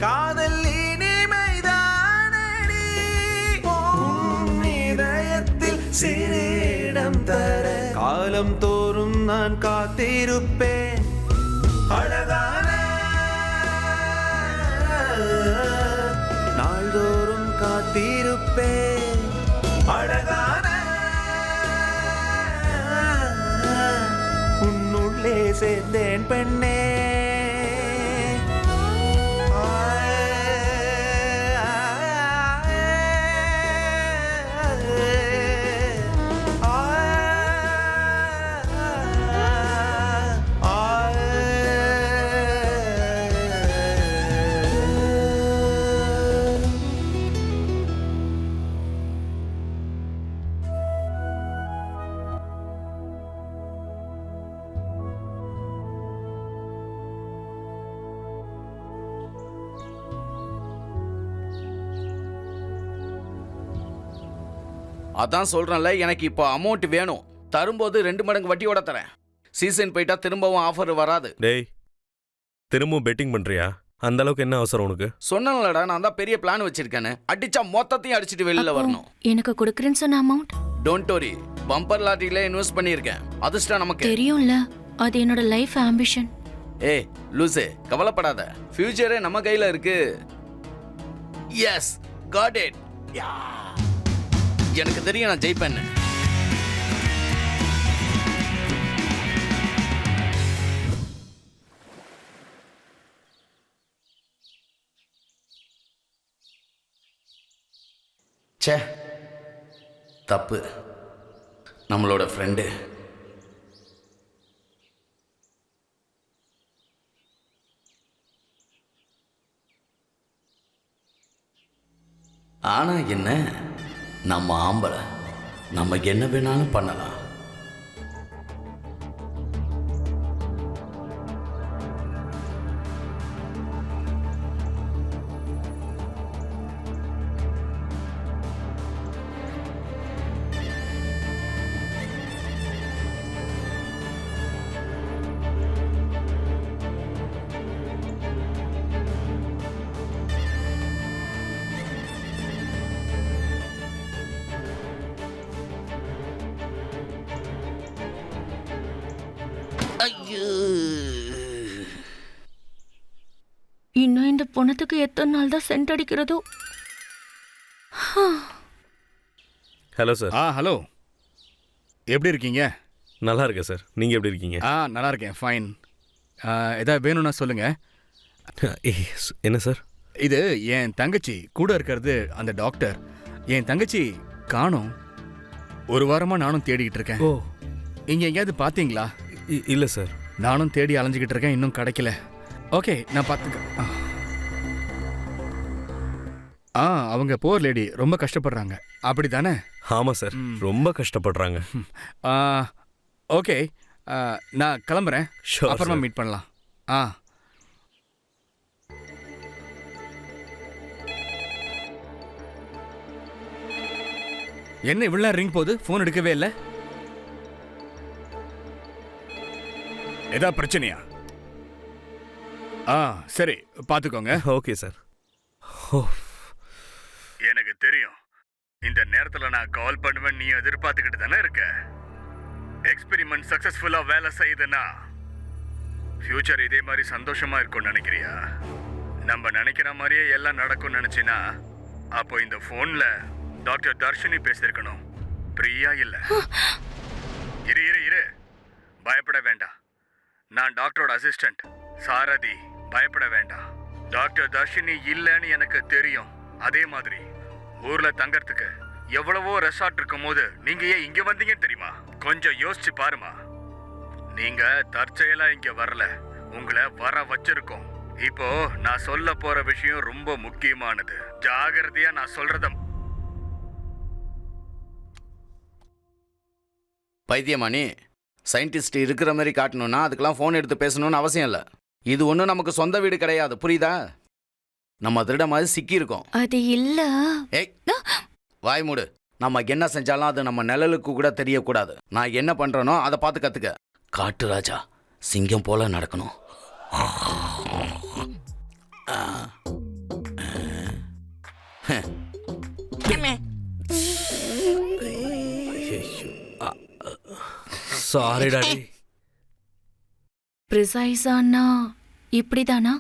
காதல் இனிமைதானடி உன் இதயத்தில் சிறிடம் தர காலம் தோறும் நான் காத்திருப்பேன் அழகான நாள்தோறும் காத்திருப்பேன் அழகான உன்னுள்ளே சேர்ந்தேன் பெண்ணே அதான் சொல்றேன்ல, எனக்கு இப்போ அமௌண்ட் வேணும். தரும்போது 2 மடங்கு வட்டியோட தரேன். சீசன் போயிட்டா திரும்பவும் ஆஃபர் வராது. டேய் திரும்பவும் பெட்டிங் பண்றியா? அந்த அளவுக்கு என்ன அவசரம் உனக்கு? சொன்னேன்லடா, நான் தான் பெரிய பிளான் வச்சிருக்கேன்னு. அடிச்சா மொத்தத்தையும் அடிச்சிட்டு வெளியில வரணும். எனக்கு கொடுக்குறேன்னு சொன்ன அமௌண்ட் டோன்ட் வரி, பம்பர் லாட்டரியில இன்வெஸ்ட் பண்ணியிருக்கேன். அதிர்ஷ்டம் நமக்கு. தெரியும்ல, அது என்னோட லைஃப் ஆம்பிஷன். ஏய் லூசே, கவலைப்படாத, ஃபியூச்சரே நம்ம கையில இருக்கு. Yes, got it. எனக்கு தெரியும் நான் ஜெயிப்பேன்னு. ச்சே, தப்பு. நம்மளோட ஃப்ரெண்டு ஆனா என்ன, நம்ம ஆம்பளை, நம்ம என்ன வேணாலும் பண்ணலாம். இன்னும் இந்த பணத்துக்கு எத்தனை நாள் தான் சென்ட் அடிக்கிறதோ? Hello sir. ஹலோ, எப்படி இருக்கீங்க? நல்லா இருக்கேன் சார். நீங்க எப்படி இருக்கீங்க? நல்லா இருக்கேன், ஃபைன். ஏதாவது வேணும்னா சொல்லுங்க. என்ன சார்? இது என் தங்கச்சி கூட இருக்கிறது அந்த டாக்டர். என் தங்கச்சி காணோம். 1 வாரமா நானும் தேடிக்கிட்டு இருக்கேன். ஓ, இங்க எங்கேயாவது பாத்தீங்களா? இல்ல சார். நானும் தேடி அலைஞ்சுக்கிட்டு இருக்கேன், இன்னும் கிடைக்கல. ஓகே, நான் பார்த்துக்க. அவங்க போர் லேடி, ரொம்ப கஷ்டப்படுறாங்க, அப்படி தானே? ஆமா சார், ரொம்ப கஷ்டப்படுறாங்க. ஓகே, நான் கிளம்புறேன். Sure, அப்புறமா sir. மீட் பண்ணலாம். என்ன இவ்வளோ ரிங் போகுது, ஃபோன் எடுக்கவே இல்லை? ஏதா பிரச்சனையா? சரி, பார்த்துக்கோங்க. Okay sir. எனக்கு தெரியும், இந்த நேரத்துல நான் கால் பண்ணுவேன், நீ எதிர்பார்த்துக்கிட்டு தானே இருக்க. எக்ஸ்பெரிமெண்ட் சக்சஸ்ஃபுல்லா வேலை செய்யுதுன்னா ஃபியூச்சர் இதே மாதிரி சந்தோஷமா இருக்கும்னு நினைக்கிறியா? நம்ம நினைக்கிற மாதிரியே எல்லாம் நடக்கும்னு நினைச்சினா அப்போ இந்த போன்ல டாக்டர் தர்ஷினி பேசியிருக்கணும், பிரியா இல்ல. இரு இரு இரு, பயப்பட வேண்டாம். நான் டாக்டரோட அசிஸ்டன்ட் சாரதி, பயப்பட வேண்டாம். டாக்டர் தர்ஷினி இல்லைன்னு எனக்கு தெரியும். அதே மாதிரி ஊர்ல தங்கறதுக்கு எவ்வளவோ ரெசார்ட் இருக்கும் போது நீங்க ஏன் இங்க வந்தீங்கன்னு தெரியுமா? கொஞ்சம் யோசிச்சு பாருமா. நீங்க தற்செயலா இங்க வரல, உங்களை வர வச்சிருக்கோம். இப்போ நான் சொல்ல போற விஷயம் ரொம்ப முக்கியமானது. ஜாகிரதையா நான் சொல்றத பைத்தியமானி, சயின்டிஸ்ட் இருக்கிற மாதிரி காட்டணும்னா அதுக்கெல்லாம் ஃபோன் எடுத்து பேசணும்னு அவசியம் இல்லை. இது ஒன்றும் நமக்கு சொந்த வீடு கிடையாது, புரியுதா? நம்ம திருட மாதிரி சிக்கியிருக்கோம். அது இல்ல. ஏய், வாய் மூடு. நம்ம என்ன செஞ்சாலும் அது நம்ம நிழலுக்கு கூட தெரியக்கூடாது. நான் என்ன பண்றேனோ அதை பார்த்து கத்துக்க. காட்டு ராஜா சிங்கம் போல நடக்கணும். Sorry daddy. ப்ரிசைஸானா இப்படிதானா?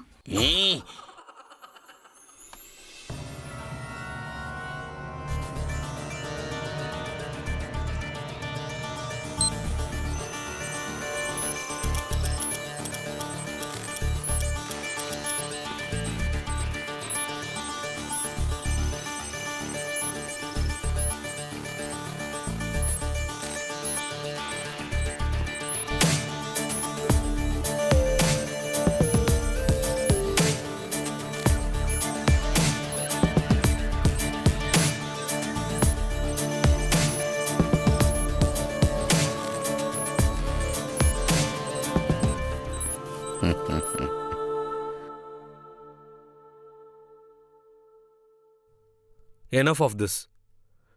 Enough of this.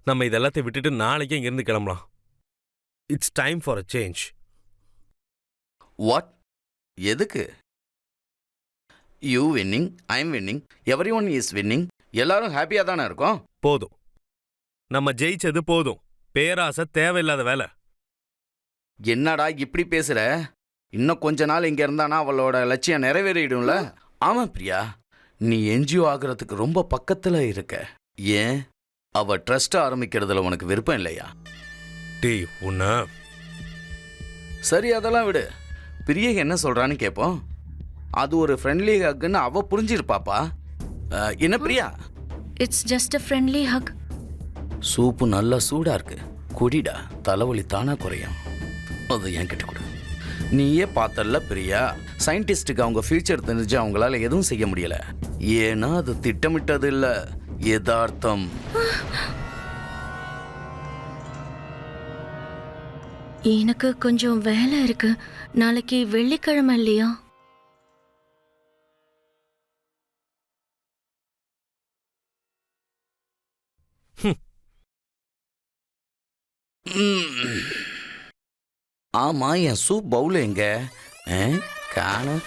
நம்ம இதெல்லாத்தையும் விட்டுட்டு நாளைக்கே இங்கிருந்து கிளம்பலாம். It's time for a change. What? எதுக்கு? You winning, I am winning, everyone is winning. எல்லாரும் ஹாப்பியாக தானே இருக்கோம். போதும், நம்ம ஜெயிச்சது போதும். பேராசை தேவையில்லாத வேலை. என்னடா இப்படி பேசுற? இன்னும் கொஞ்ச நாள் இங்கே இருந்தானா அவளோட லட்சியம் நிறைவேறிடும்ல. ஆமாம் பிரியா, நீ என்ஜிஓ ஆகிறதுக்கு ரொம்ப பக்கத்தில் இருக்க. ஏன் அவ ட்ரஸ்ட் ஆரம்பிக்கிறதுல உனக்கு விருப்பம் இல்லையா? டீ உன்ன. சரி, அதெல்லாம் விடு. பிரியா என்ன சொல்றான்னு கேட்போம். அது ஒரு ஃப்ரெண்ட்லி ஹக்குன்னு அவ புரிஞ்சிருப்பாப்பா. என்ன Priya? It's just a friendly hug. Soup நல்லா சூடா இருக்கு, குடிடா. தலைவலி தானா குறையும். அது என்கிட்ட கொடு. நீயே பார்த்தல்ல பிரியா, சயின்டிஸ்டுக்கு அவங்க ஃபியூச்சர் தெரிஞ்சு அவங்களால எதுவும் செய்ய முடியல. ஏன்னா அது திட்டமிட்டது இல்லை, யதார்த்தம். எனக்கு கொஞ்சம் வேலை இருக்கு. நாளைக்கு வெள்ளிக்கிழமை இல்லையா? ஆமா, என் சூப் பவுல் எங்க? காணோம்.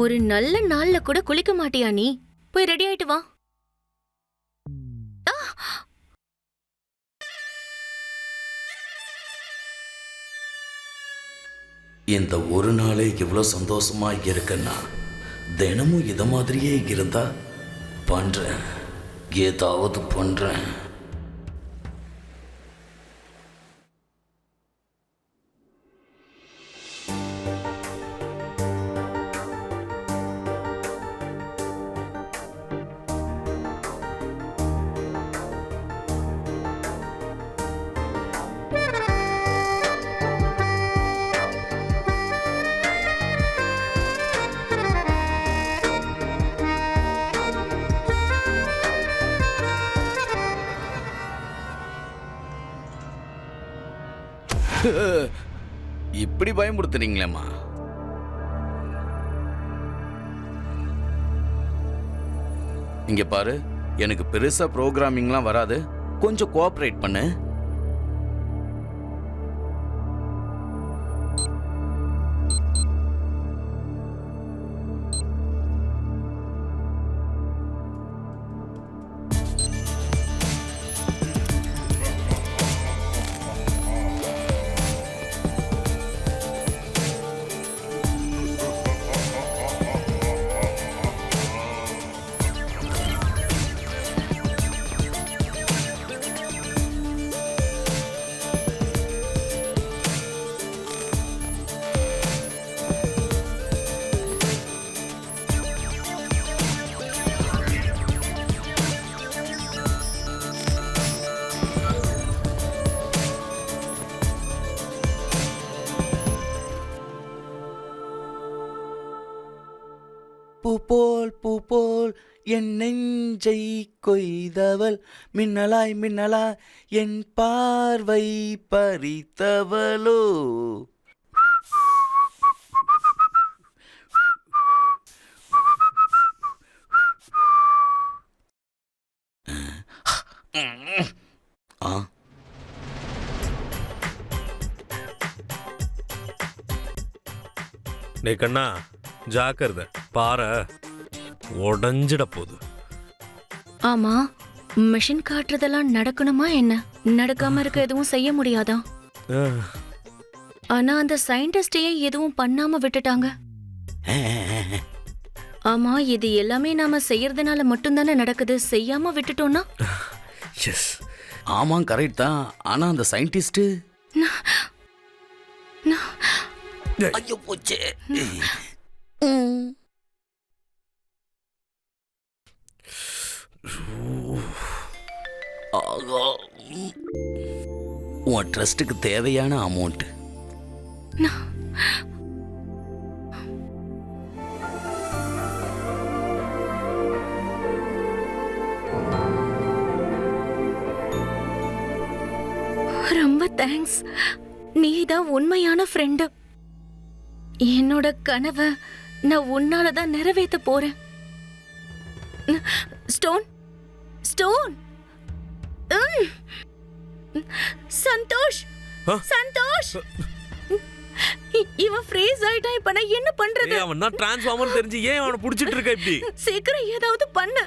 ஒரு நல்ல நாள்ல கூட குளிக்க மாட்டியா நீ? போய் ரெடி ஆயிட்டு வா. இந்த ஒரு நாளே இவ்வளோ சந்தோஷமா இருக்குன்னா தினமும் இத மாதிரியே இருந்தா பண்றேன், ஏதாவது பண்றேன். இப்படி பயமுறுத்துறீங்களேம்மா? இங்க பாரு, எனக்கு பெருசா ப்ரோக்ராமிங்லாம் வராது. கொஞ்சம் கோஆப்ரேட் பண்ணு. பூ போல் என் நெஞ்சை கொய்தவள், மின்னலாய் மின்னலாய் என் பார்வை பறித்தவளோ. ஆ டே கண்ணா, ஜாக்கிரதை, பாறை உடஞ்சிட போகுது. ஆமா, மிஷின் காட்டுறதெல்லாம் நடக்கணுமா என்ன? நடக்காம இருக்க எதுவும் செய்ய முடியாதா? ஆனா அந்த சயின்டிஸ்டையே எதுவும் பண்ணாம விட்டுட்டாங்க. ஆமா, இது எல்லாமே நாம செய்யறதுனால மட்டும்தானே நடக்குது. செய்யாம விட்டுட்டோம்னா? எஸ், ஆமாம், கரெக்ட் தான். ஆனா அந்த சயின்டிஸ்ட் ஐயோ போச்சே. உன் ட்ரஸ்ட்டுக்கு தேவையான அமௌண்ட் ரொம்ப தேங்க்ஸ். நீதான் உண்மையான ஃப்ரெண்டு. என்னோட கனவை நான் உன்னாலதான் நிறைவேற்ற போறேன். Stone, stone. சந்தோஷ், சந்தோஷ், இவன் ஃப்ரீஸ் ஆயிட்டான். இப்ப நான் என்ன பண்றது? அவன் தான் டிரான்ஸ்ஃபார்மர் தெரிஞ்சு ஏன் அவனை புடிச்சிட்டு இருக்க இப்படி? சீக்கிரம் ஏதாவது பண்ணு.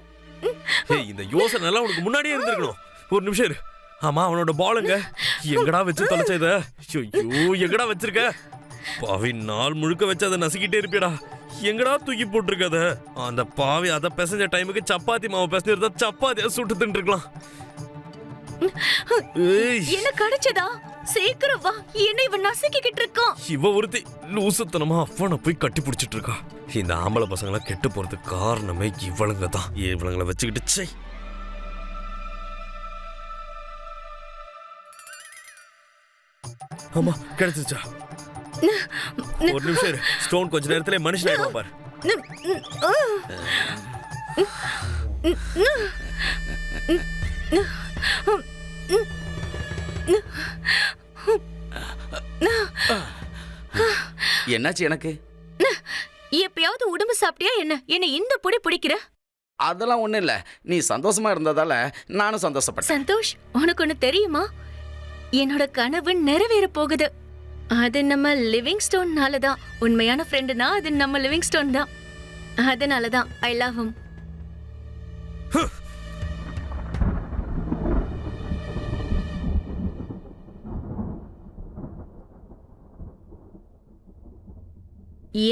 இந்த யோசனை எல்லாம் உனக்கு முன்னாடியே இருந்திருக்கணும். ஒரு நிமிஷம் இரு. ஆமா, அவனோட பாலுங்க எங்கடா வச்சு தொலைச்ச இத? ஐயோ, எங்கடா வச்சிருக்க? பாவி, நாள் முழுக்க வச்சு அதை நசுக்கிட்டே இருப்பியடா. எங்கடா தூக்கி போட்டிருக்கத? அந்த பாவி அதை பிசைஞ்ச டைமுக்கு சப்பாத்தி மாவு பிசைஞ்சிருந்தா சப்பாத்தியா சுட்டு தின்றுக்கலாம். என்ன கிடைச்சதா? சீக்கிரம் வா, என்ன இவன் நசுக்கிட்டு இருக்கான். இவ ஒருத்தி லூசுத்தனமா அவனை போய் கட்டி பிடிச்சிட்டு இருக்கா. இந்த ஆம்பளை பசங்களை கெட்டு போறதுக்கு காரணமே இவளுங்க தான். இவளுங்களை வச்சுக்கிட்டு ஆமா, கிடைச்சிச்சா? ஒரு நிமிஷம் இரு. ஸ்டோன் கொஞ்ச நேரத்துல மனுஷன் ஆயிடுவான் பாரு. என்னாச்சு எனக்கு? எப்பயாவது உடம்பு சாப்பிட்டியா என்ன? என்ன இந்த பொடி பிடிக்கிற? அதெல்லாம் ஒண்ணும் இல்ல. நீ சந்தோஷமா இருந்ததால நானும் சந்தோஷப்பட்டேன். சந்தோஷ், உனக்கு ஒண்ணு தெரியுமா? என்னோட கனவு நிறைவேற போகுது. அது நம்ம லிவிங் ஸ்டோன்னால தான். உண்மையான ஃப்ரெண்டுனா அது நம்ம லிவிங் ஸ்டோன் தான். அதனால தான் ஐ லவ் ஹிம்.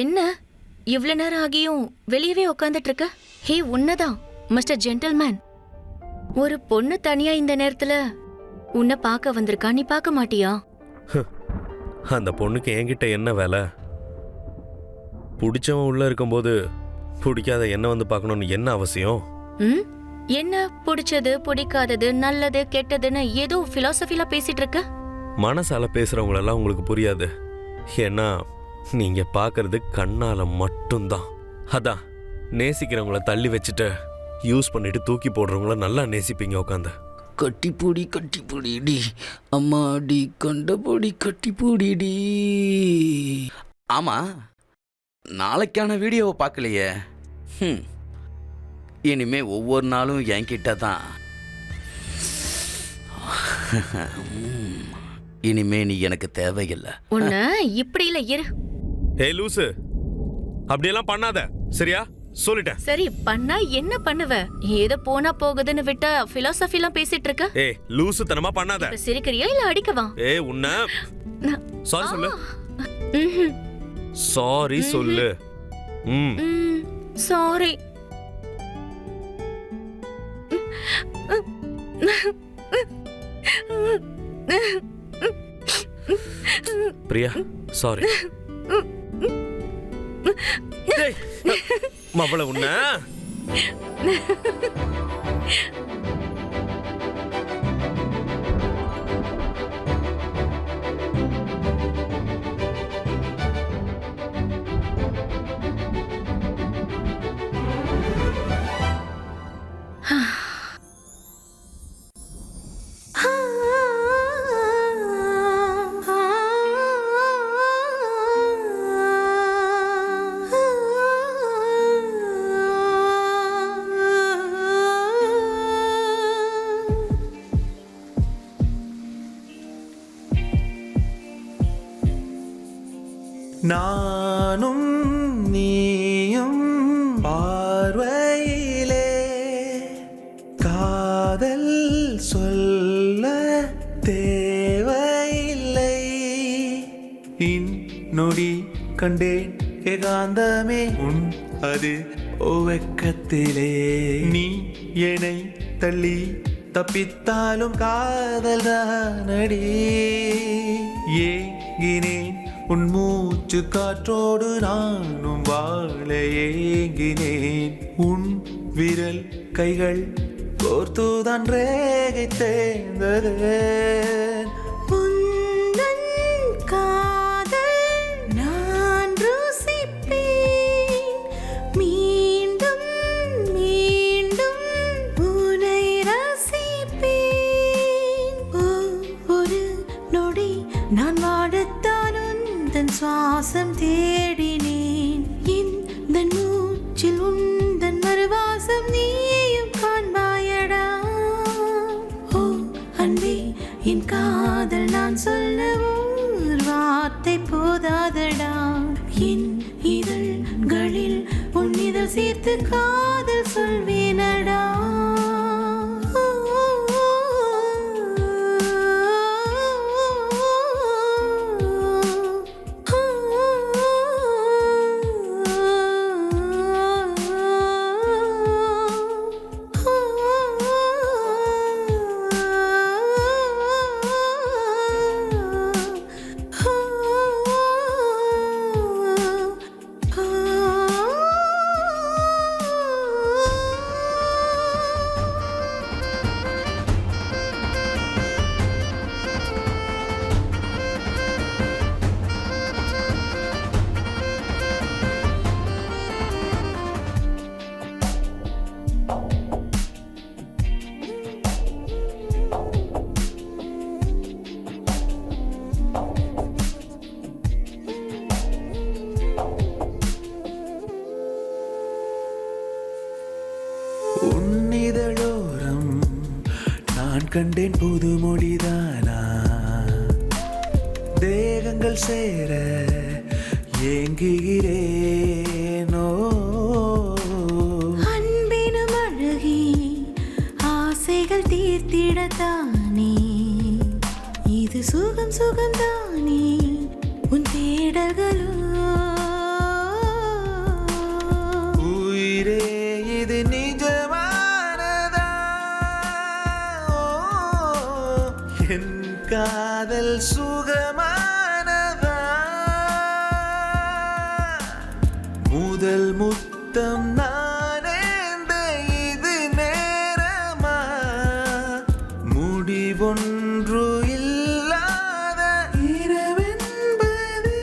என்ன இவ்வளவு நேரம் ஆகியும் வெளியவே உட்காந்துட்டு இருக்க? ஹே, உன்னதான் மிஸ்டர் ஜென்டில்மேன். ஒரு பொண்ணு தனியா இந்த நேரத்துல உன்னை பார்க்க வந்திருக்கா. நீ பார்க்க மாட்டியா? அந்த பொண்ணுக்கு என்கிட்ட என்ன வேலை? பிடிச்சவன் உள்ள இருக்கும்போது பிடிக்காத என்ன வந்து பார்க்கணும்னு என்ன அவசியம்? என்ன பிடிச்சது பிடிக்காதது நல்லது கெட்டதுன்னு ஏதோ பிலாசபில பேசிட்டு இருக்க? மனசால பேசுறவங்களெல்லாம் உங்களுக்கு புரியாது. ஏன்னா நீங்க பார்க்கறது கண்ணால மட்டும்தான். அதான் நேசிக்கிறவங்கள தள்ளி வச்சுட்டு யூஸ் பண்ணிட்டு தூக்கி போடுறவங்கள நல்லா நேசிப்பீங்க உட்காந்து. கட்டிப்பூடி அம்மாடி கண்டபடி கட்டிப்பூடி. ஆமா, நாளைக்கான வீடியோவை பார்க்கலையே. இனிமே ஒவ்வொரு நாளும் என்கிட்ட தான். இனிமே நீ எனக்கு தேவையில்லை. உன்ன இப்படி இல்ல இரு. ஹே லூசு, அப்படியெல்லாம் பண்ணாத, சரியா? சொல்லிட்டேன். சரி, பண்ணா என்ன பண்ணுவ? ஏதோ போனா போகுதுன்னு விட்டா பிலாசபிலாம் பேசிட்டு இருக்க. ஏய் லூசு, தனமா பண்ணாத. சிரிக்கிறியா இல்ல அடிக்கவா? ஏய் உன்ன சாரி சொல்லு. சாரி சொல்லு. சாரி. பிரியா, சாரி. மவள உன்ன நானும் நீயும் பார்வையிலே காதல் சொல்ல தேவையில்லை. நொடி கண்டேன் ஏகாந்தமே உன் அது வெக்கத்திலே. நீ என்னை தள்ளி தப்பித்தாலும் காதல் தானடி. ஏங்கினேன் உன் மூச்சு காற்றோடு நானும் வாழ ஏங்கினேன். உன் விரல் கைகள் கோர்த்துதான் ரேகை தேர்ந்தது. உந்தன் காதல் நான் ருசிப்பேன். மீண்டும் மீண்டும் உன்னை ரசிப்பேன். ஒரு நொடி நான் வாடத்தான் உந்தன் சுவாசம் தேடினேன். இந்த மூச்சில் உந்தன் மறுவாசம் நீயும் காண்பாயடா. ஓ அன்பே, என் காதல் நான் சொல்ல ஒரு வார்த்தை போதாதடா. என் இதழ்களில் உன் இதழ் சேர்த்து காதல் சொல்வேனடா. உன்னிதழோரம் நான் கண்டேன் புது மொழிதானா. தேகங்கள் சேர ஏங்குகிறேனோ. அன்பினும் அழகி ஆசைகள் தீர்த்திடத்தானே. இது சுகம் சுகம்தானே உன் தேடல்களோ. உயிரே இது நிஜமானதா. என் காதல் சுகமானதா. முதல் முத்தம் நானேந்த இது நேரமா. முடிவொன்று இல்லாத இரவென்பது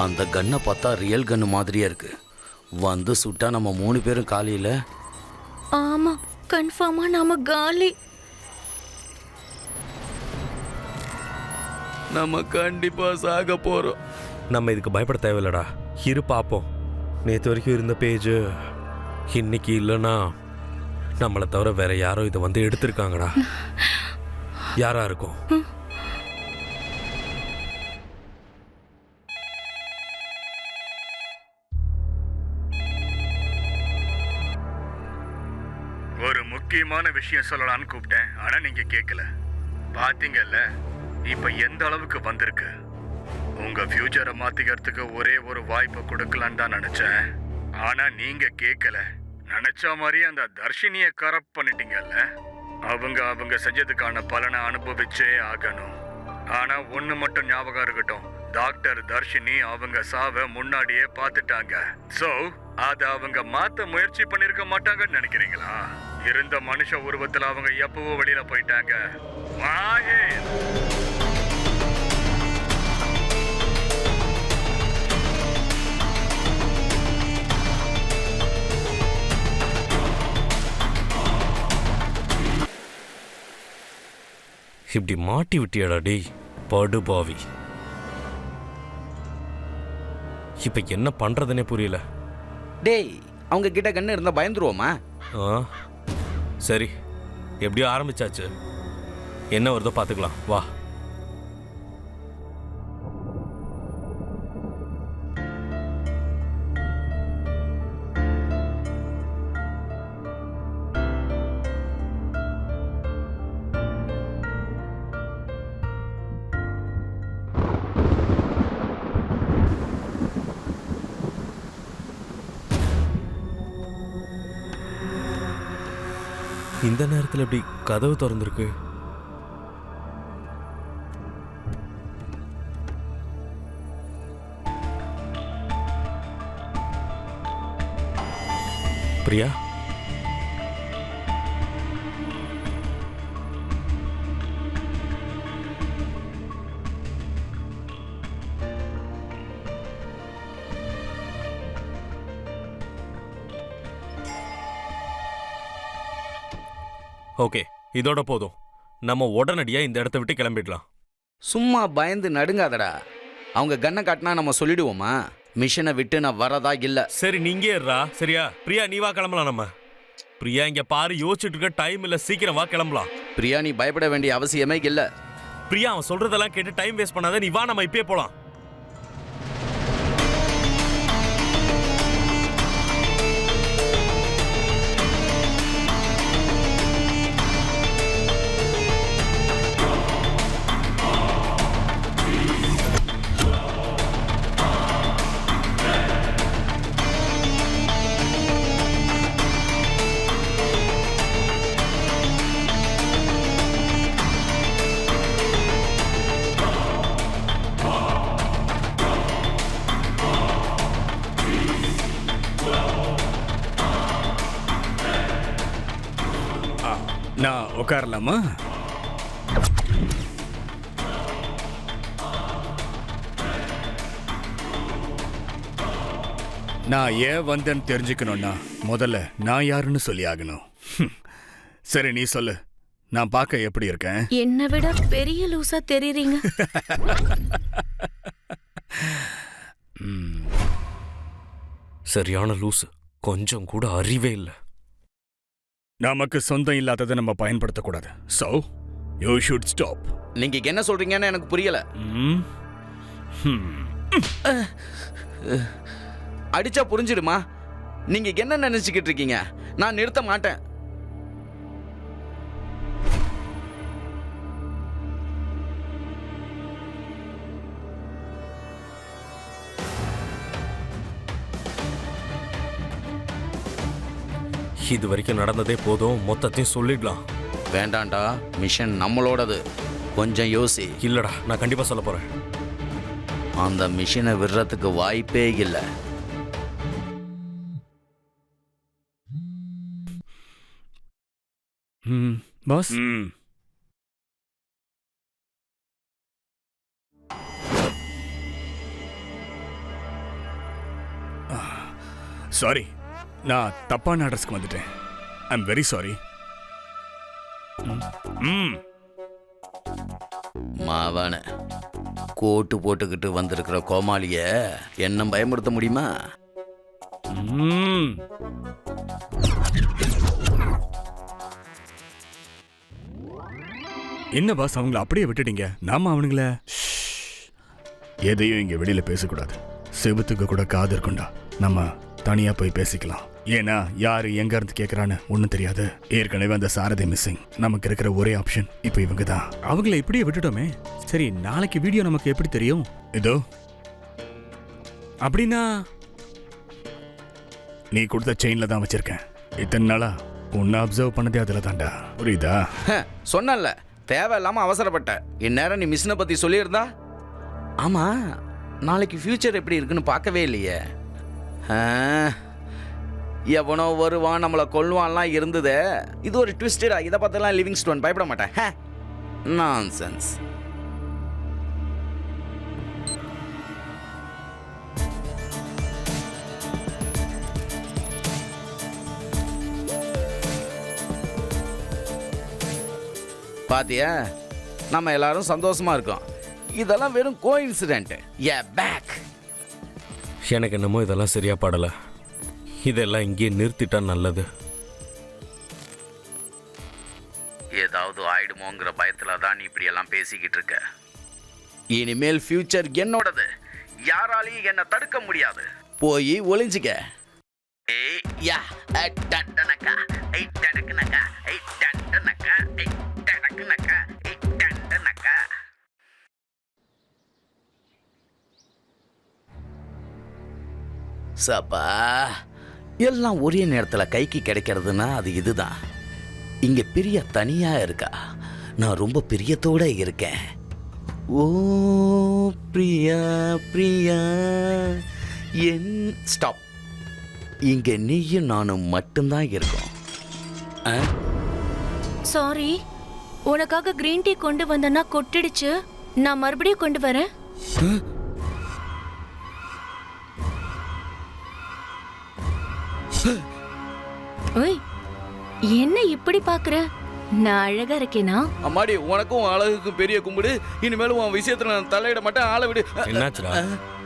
அந்த கன்னை பார்த்தா ரியல் கன்னு மாதிரியே இருக்கு. வந்து சுட்டா நம்ம 3 பேரும் காலியில. ஆமா, கன்ஃபார்மா நாம காலி. நம்ம கண்டிப்பா சாக போறோம். நம்ம இதுக்கு பயப்பட தேவையில்லடா. இரு பாப்போம். நேற்று வரைக்கும் இருந்த பேஜ் இன்னைக்கு இல்லைன்னா நம்மளை தவிர வேற யாரோ இதை வந்து எடுத்திருக்காங்கடா. யாரா இருக்கும்? ஒரு முக்கியமான விஷயம் சொல்லலாம்னு கூப்பிட்டேன், ஆனா நீங்க கேட்கல. பாத்தீங்கல்ல இப்ப எந்த அளவுக்கு வந்திருக்கு. உங்க ஃபியூச்சரை மாத்திக்கிறதுக்கு ஒரே ஒரு வாய்ப்பை கொடுக்கலான்னு தான் நினைச்சேன், ஆனா நீங்க கேட்கல. நினைச்ச மாதிரி அந்த தர்ஷினிய கரப்ட் பண்ணிட்டீங்கல்ல. அவங்க செஞ்சதுக்கான பலனை அனுபவிச்சே ஆகணும். ஆனா ஒண்ணு மட்டும் ஞாபகம் இருக்கட்டும், டாக்டர் தர்ஷினி அவங்க சாவை முன்னாடியே பார்த்துட்டாங்க. சோ அத அவங்க மாத்த முயற்சி பண்ணிருக்க மாட்டாங்கன்னு நினைக்கிறீங்களா? இருந்த மனுஷ உருவத்துல அவங்க எப்பவோ வெளியில போயிட்டாங்க. மாஹேஷ், இப்படி மாட்டி விட்டியாடா டேய் படுபாவி. இப்ப என்ன பண்றதுன்னே புரியல. டேய், அவங்க கிட்ட கண்ணு இருந்தா பயந்துருவோமா? சரி, எப்படியோ ஆரம்பிச்சாச்சு, என்ன வருதோ பார்த்துக்கலாம் வா. இந்த நேரத்தில் எப்படி கதவு திறந்திருக்கு? பிரியா, ஓகே, இதோட போதும். நம்ம உடனடியா இந்த இடத்த விட்டு கிளம்பிடலாம். சும்மா பயந்து நடுங்காதடா. அவங்க கண்ணை காட்டினா நம்ம சொல்லிடுவோமா? மிஷனை விட்டு நான் வரதா இல்ல. சரி, நீங்க ஏறா. சரியா பிரியா, நீ வா கிளம்பலாம். நம்ம பிரியா இங்க பாரு, யோசிச்சுட்டு இருக்க டைம் இல்ல, சீக்கிரம் வா கிளம்பலாம். பிரியா, நீ பயப்பட வேண்டிய அவசியமே இல்ல. பிரியா, அவன் சொல்றதெல்லாம் கேட்டு டைம் வேஸ்ட் பண்ணாத, நீ வா, நம்ம இப்பயே போலாம். நான் உட்காரலாமா? நான் ஏன் வந்தேன்னு தெரிஞ்சுக்கணும்னா முதல்ல நான் யாருன்னு சொல்லி ஆகணும். சரி, நீ சொல்லு, நான் பார்க்க எப்படி இருக்கேன்? என்னை விட பெரிய லூசா தெரியுறீங்க. சரியான லூசு, கொஞ்சம் கூட அறிவே இல்லை. நமக்கு சொந்தம் இல்லாததை நம்ம பயன்படுத்தக்கூடாது. So you should stop. நீங்க என்ன சொல்றீங்கன்னு எனக்கு புரியல. அடிச்சா புரிஞ்சிடுமா? நீங்க என்ன நினைச்சுக்கிட்டு இருக்கீங்க? நான் நிறுத்த மாட்டேன். இது வரைக்கும் நடந்ததே போதும், மொத்தத்தையும் சொல்லிடலாம். வேண்டாண்டா, மிஷன் நம்மளோடது. கொஞ்சம் யோசி. இல்லடா, நான் கண்டிப்பா சொல்ல போறேன். அந்த மிஷனை விடுறதுக்கு வாய்ப்பே இல்லை. பாஸ், சாரி, நான் தப்பான அட்ரஸ்க்கு வந்துட்டேன். I am very sorry. மாவான கோட்டு போட்டுக்கிட்டு வந்திருக்கிற கோமாளிய என்ன பயமுறுத்த முடியுமா? என்ன பாஸ் அவங்கள அப்படியே விட்டுட்டீங்க? நாம அவனுங்கள எதையும் இங்க வெளியில பேசக்கூடாது. செவுத்துக்கு கூட காது இருக்குண்டா. நம்ம தனியா போய் பேசிக்கலாம். ஏன்னா யாரு எங்க இருந்து கேக்குறான்னு ஒண்ணும் தெரியாது. ஏற்கனவே அந்த சாரதி மிஸ்ஸிங். நமக்கு இருக்கிற ஒரே ஆப்ஷன் இப்போ இவங்க தான். அவங்கள இப்படியே விட்டுட்டோமே. சரி, நாளைக்கு வீடியோ நமக்கு எப்படி தெரியும்? இதோ அப்படின்னா நீ கொடுத்த செயின்ல தான் வச்சிருக்கேன். இத்தனை நாளா உன்னை அப்சர்வ் பண்ணதே அதுல தாண்டா. புரியுதா? சொன்னல, தேவையில்லாம அவசரப்பட்ட. இந்நேரம் நீ மிஷினை பத்தி சொல்லியிருந்தா. ஆமா, நாளைக்கு ஃபியூச்சர் எப்படி இருக்குன்னு பார்க்கவே இல்லையே. எவனோ வருவான் நம்மளை கொல்லுவான்லாம் இருந்தது. இது ஒரு ட்விஸ்டடா. இதை பார்த்தெல்லாம் லிவிங் ஸ்டோன் பயப்பட மாட்டேன். நான்சென்ஸ். பாத்தியா, நம்ம எல்லாரும் சந்தோஷமா இருக்கோம். இதெல்லாம் வெறும் கோஇன்சிடென்ட். பேக். எனக்கு என்னமோ இதெல்லாம் சரியா படல. இதெல்லாம் இங்கேயே நிறுத்திட்டா நல்லது. ஏதாவது ஆயிடுமோங்கிற பயத்துல தான் நீ இப்படி எல்லாம் பேசிக்கிட்டு இருக்க. இனிமேல் ஃபியூச்சர் என்னோடது. யாராலையும் என்ன தடுக்க முடியாது. போய் ஒளிஞ்சுக்க. ஏய் யா டண்டனக்கா ஐ டடக்குனக்கா ஐ டண்டனக்கா ஐ டடக்குனக்கா ஐ டண்டனக்கா. சப்பா, எல்லாம் ஒரே நேரத்தில் கைக்கு கிடைக்கிறதுனா அது இதுதான். இங்க பிரியா தனியா இருக்கா. நான் ரொம்ப பிரியத்தோட இருக்கேன். ஓ பிரியா பிரியா என் ஸ்டாப். இங்க நீயும் நானும் மட்டும்தான் இருக்கோம். சாரி, உனக்காக கிரீன் டீ கொண்டு வந்தனா கொட்டிடுச்சு. நான் மறுபடியும் கொண்டு வரேன். ஓய், என்ன இப்படி பாக்குற? நான் அழகா இருக்கேனா? அம்மாடி, உனக்கும் அழகுக்கும் பெரிய கும்பிடு. இனிமேலும் உன் விஷயத்துல நான் தலையிட மாட்டேன். ஆளை விடு. என்னாச்சுடா?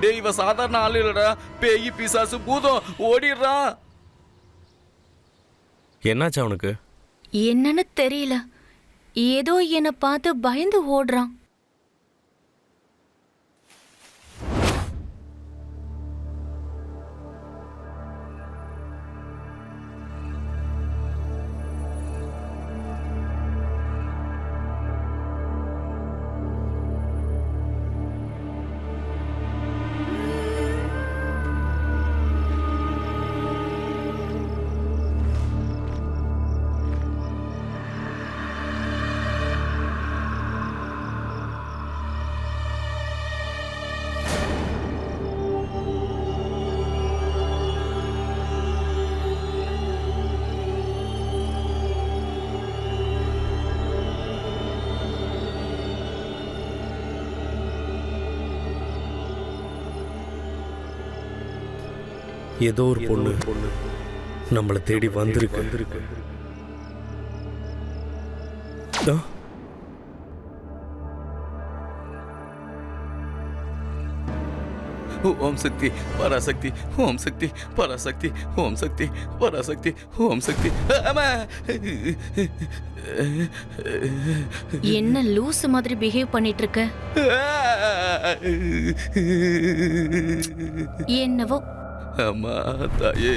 டேய், இவ சாதாரண ஆள் இல்லடா. பேய் பிசாசு பூதம் ஓடிடுறா. என்னாச்சு அவனுக்கு? என்னன்னு தெரியல. ஏதோ என்னை பார்த்து பயந்து ஓடுறான். ஏதோ ஒரு பொண்ணு நம்மளை தேடி வந்திருக்கு. ஓம் சக்தி பராசக்தி, ஓம் சக்தி பராசக்தி, ஓம் சக்தி பராசக்தி, ஓம் சக்தி. என்ன லூஸ் மாதிரி பிஹேவ் பண்ணிட்டு இருக்க? என்னவோ. அம்மா தாயே.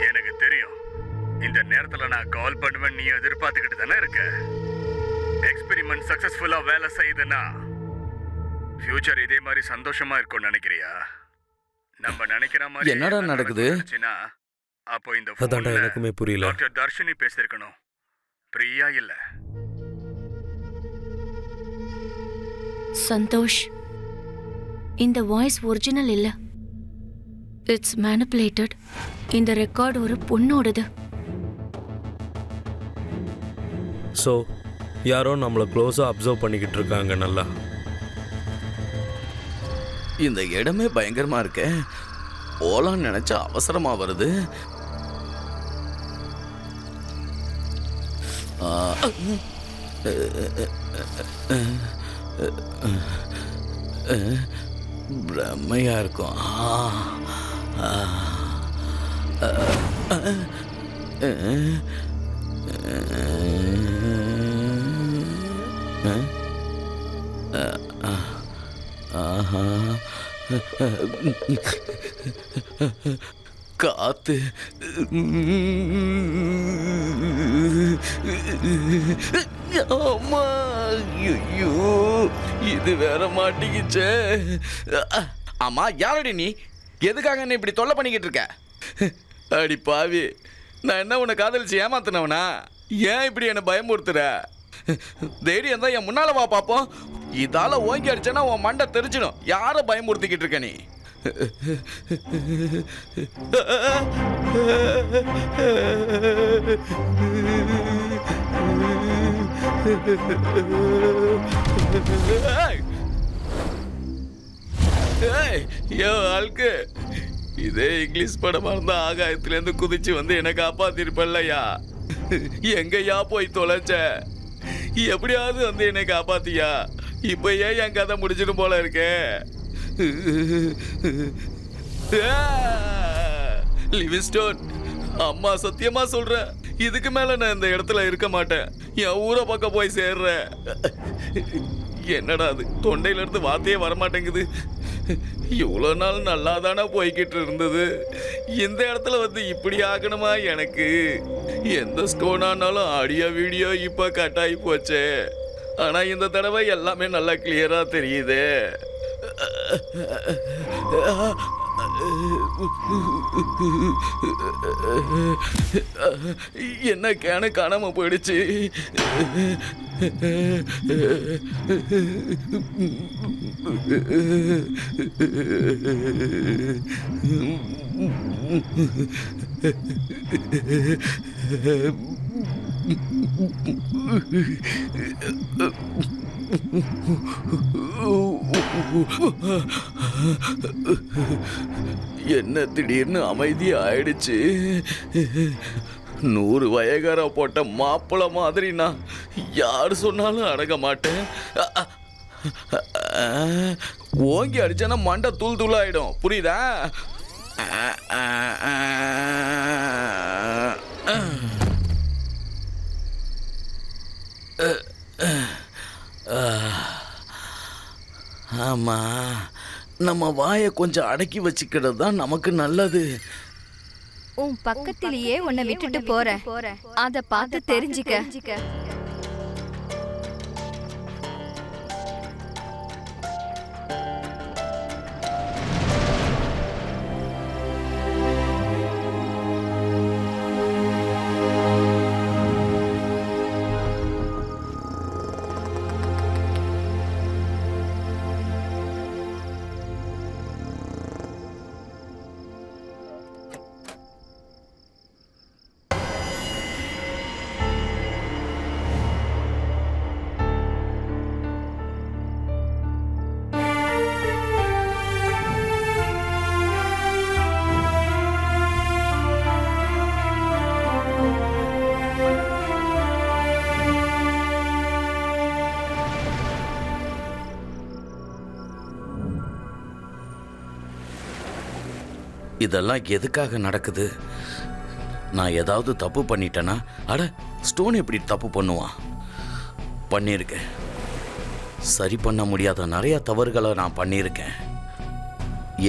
எனக்கு தெரியும் இந்த நேரத்துல நான் கால் பண்ணுவேன். நீ எதிர்பார்த்துக்கிட்டு தானே இருக்க. எக்ஸ்பெரிமெண்ட் சக்சஸ்ஃபுல்லா வேலை செய்யுதுன்னா ஃபியூச்சர் இதே மாதிரி சந்தோஷமா இருக்கும்னு நினைக்கிறியா? நம்ம நினைக்கிற மாதிரி என்னடா நடக்குது? அப்போ இந்த அதான்டா எனக்குமே புரியல. டாக்டர் தர்ஷினி பேசியிருக்கணும், பிரியா இல்ல. சந்தோஷ், இந்த வாய்ஸ் ஒரிஜினல் இல்ல. It's manipulated. இந்த ரெக்கார்டு ஒரு பொண்ணோடது. ஸோ யாரோ நம்மளை க்ளோஸாக அப்சர்வ் பண்ணிக்கிட்டு இருக்காங்க. நல்லா, இந்த இடமே பயங்கரமா இருக்கு. போலான்னு நினைச்சா அவசரமா வருது. பிரம்மையா இருக்கும். காத்து அம்மா, ஐயோ இது வேற மாட்டிக்கிச்சே. ஆமா, யாரடி நீ? எதுக்காக என்ன இப்படி தொல்லை பண்ணிக்கிட்டு இருக்க? அடி பாவி, நான் என்ன உன்னை காதலிச்சு ஏமாத்தினவனா? ஏன் இப்படி என்ன பயமுறுத்துற? தைரியம் தான் என் முன்னால வா பாப்போம். இதால ஓங்கி அடிச்சேன்னா உன் மண்டை தெரிஞ்சிடும். யாரை பயமுறுத்திக்கிட்டு இருக்க நீ? ஆளுக்கு இதே இங்கிலீஷ் படமா இருந்தா ஆகாயத்திலேருந்து குதிச்சு வந்து என்ன காப்பாத்திருப்பல்லையா? எங்கயா போய் தொலைச்ச? எப்படியாவது வந்து என்னை காப்பாத்தியா? இப்ப ஏன் என் கதை முடிச்சிடும் போல இருக்கே? லிவிங்ஸ்டோன், அம்மா சத்தியமா சொல்றேன், இதுக்கு மேல நான் இந்த இடத்துல இருக்க மாட்டேன். என் ஊரை பக்கம் போய் சேர்றேன். என்னடா அது, தொண்டையில இருந்து வார்த்தையே வரமாட்டேங்குது. இவ்வளோ நாள் நல்லா தானே போய்கிட்டு இருந்தது. இந்த இடத்துல வந்து இப்படி ஆகணுமா எனக்கு? எந்த ஸ்டோன் ஆனாலும் ஆடியோ வீடியோ இப்போ கட் ஆகி போச்சே. ஆனா இந்த தடவை எல்லாமே நல்லா கிளியரா தெரியுது. என்ன கேன காணாம போயிடுச்சு. என்ன திடீர்னு அமைதி ஆயிடுச்சு. 100 வயகார போட்ட மாப்பிள மாதிரி நான் யார் சொன்னாலும் அடங்க மாட்டேன். ஓங்கி அடிச்சேன்னா மண்டை தூள் தூளாயிடும், புரியுதா? ஆமா, நம்ம வாயை கொஞ்சம் அடக்கி வச்சுக்கிறது தான் நமக்கு நல்லது. உன் பக்கத்திலேயே உன்னை விட்டுட்டு போற, அத பார்த்து தெரிஞ்சுக்க. இதெல்லாம் எதுக்காக நடக்குது? நான் ஏதாவது தப்பு பண்ணிட்டேனா? அட, ஸ்டோன் எப்படி தப்பு பண்ணுவான்? பண்ணியிருக்கேன். சரி பண்ண முடியாத நிறைய தவறுகளை நான் பண்ணியிருக்கேன்.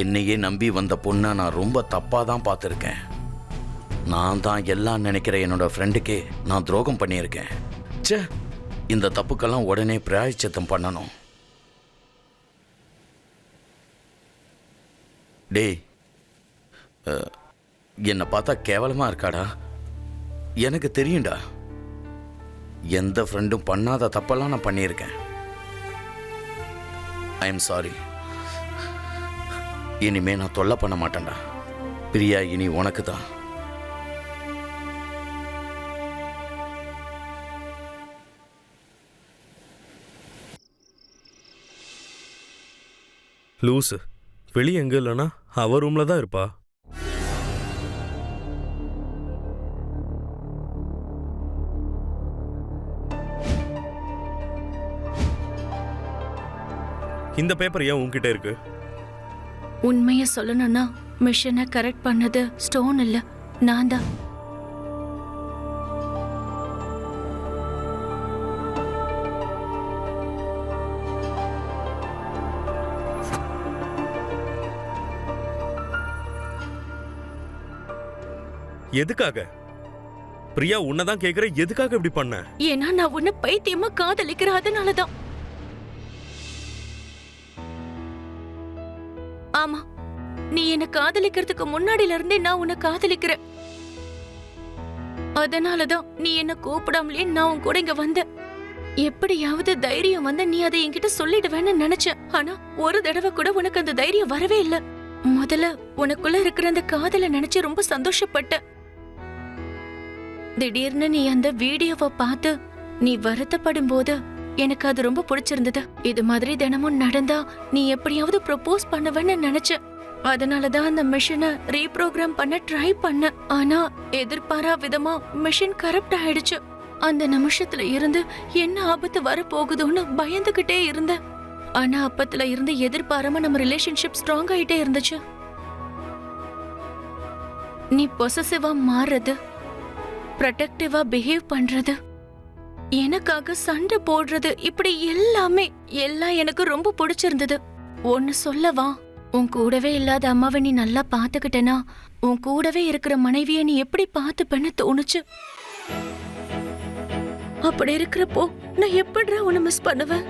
என்னையே நம்பி வந்த பொண்ணை நான் ரொம்ப தப்பாக தான் பார்த்துருக்கேன். நான் தான் எல்லாம் நினைக்கிற என்னோட ஃப்ரெண்டுக்கே நான் துரோகம் பண்ணியிருக்கேன். ச்சே, இந்த தப்புக்கெல்லாம் உடனே பிராயச்சித்தம் பண்ணணும். டேய், என்னை பார்த்தா கேவலமா இருக்காடா? எனக்கு தெரியும்டா, எந்த ஃப்ரெண்டும் பண்ணாத தப்பெல்லாம் நான் பண்ணியிருக்கேன். I am sorry. இனிமே நான் தொல்லை பண்ண மாட்டேன்டா. பிரியா, இனி உனக்கு தான். லூசு வெளியே எங்க இல்லைன்னா அவ ரூம்ல தான் இருப்பா. இந்த பேப்பர் ஏன் உன்கிட்ட இருக்கு? உண்மைய சொல்லணும்னா மிஷனை கரெக்ட் பண்ணது ஸ்டோன் இல்ல, நான் தான். எதுக்காக? பிரியா உன்னதான் கேக்குற, எதுக்காக இப்படி பண்ண? ஏன்னா நான் உன்னை பைத்தியமா காதலிக்கிற, அதனாலதான். ஆமா, நீ என்ன காதலிக்கிறதுக்கு முன்னாடில இருந்தே நான் உன்னை காதலிக்கிறேன். அதனாலதான் நீ என்ன கூப்பிடாமலே நான் உன் கூட இங்க வந்தேன். எப்படியாவது தைரியம் வந்து நீ அதை என்கிட்ட சொல்லிடுவேன்னு நினைச்சேன். ஆனா ஒரு தடவை கூட உனக்கு அந்த தைரியம் வரவே இல்ல. முதல்ல உனக்குள்ள இருக்கிற அந்த காதலை நினைச்சு ரொம்ப சந்தோஷப்பட்ட. திடீர்னு நீ அந்த வீடியோவை பார்த்து நீ வருத்தப்படும் போது எனக்கு அது ரொம்ப பிடிச்சிருந்தது. இது மாதிரி தினமும் நடந்தா நீ எப்படியாவது ப்ரொபோஸ் பண்ணுவேன்னு நினைச்ச. அதனாலதான் அந்த மிஷினை ரீப்ரோகிராம் பண்ண ட்ரை பண்ண. ஆனா எதிர்பாரா விதமா மிஷின் கரப்ட் ஆயிடுச்சு. அந்த நிமிஷத்துல இருந்து என்ன ஆபத்து வர போகுதோன்னு பயந்துகிட்டே இருந்த. ஆனா அப்பத்துல இருந்து எதிர்பாராம நம்ம ரிலேஷன்ஷிப் ஸ்ட்ராங் ஆயிட்டே இருந்துச்சு. நீ பொசசிவா மாறுறது, ப்ரொடெக்டிவா பிஹேவ் பண்றது, எனக்காக சண்டை போடுறது, இப்படி எல்லாம் எனக்கு ரொம்ப பிடிச்சிருந்தது. ஒன்னு சொல்லவா, உன் கூடவே இல்லாத அம்மாவை நீ நல்லா பாத்துக்கிட்டனா உன் கூடவே இருக்கிற மனைவிய நீ எப்படி பாத்துப்பேன்னு தோணுச்சு. அப்படி இருக்கிறப்போ நான் எப்படிடா உன்னை மிஸ் பண்ணுவேன்?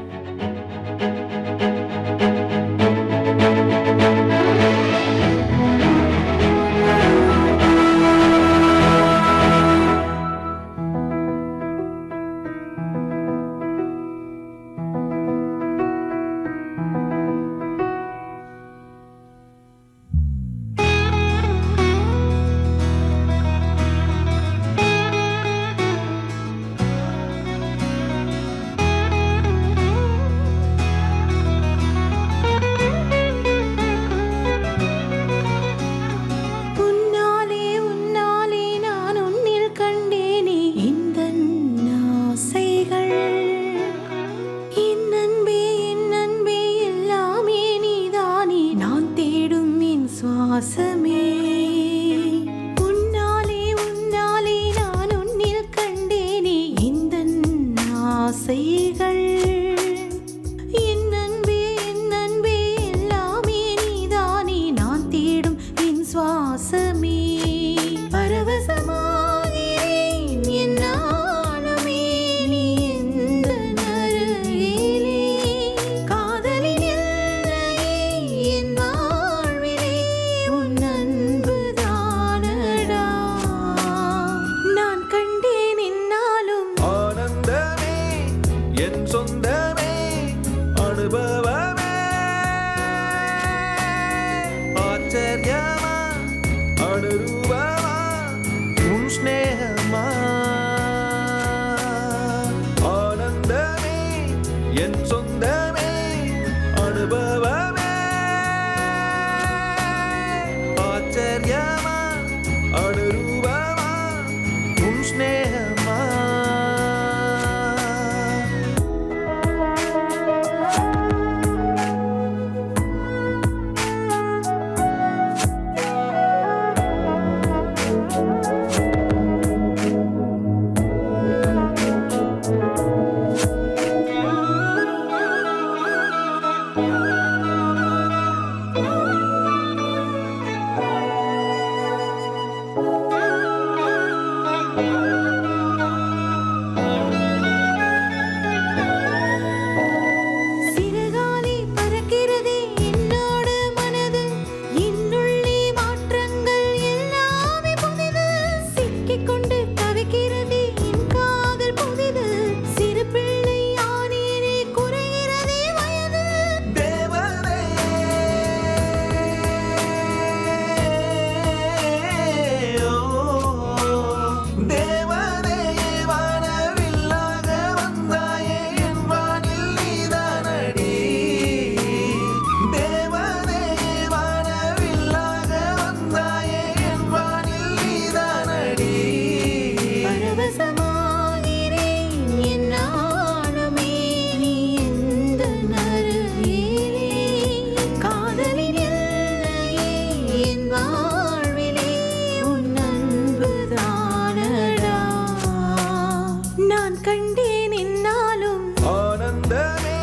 எங்கே நின்னாலும் ஆனந்தமே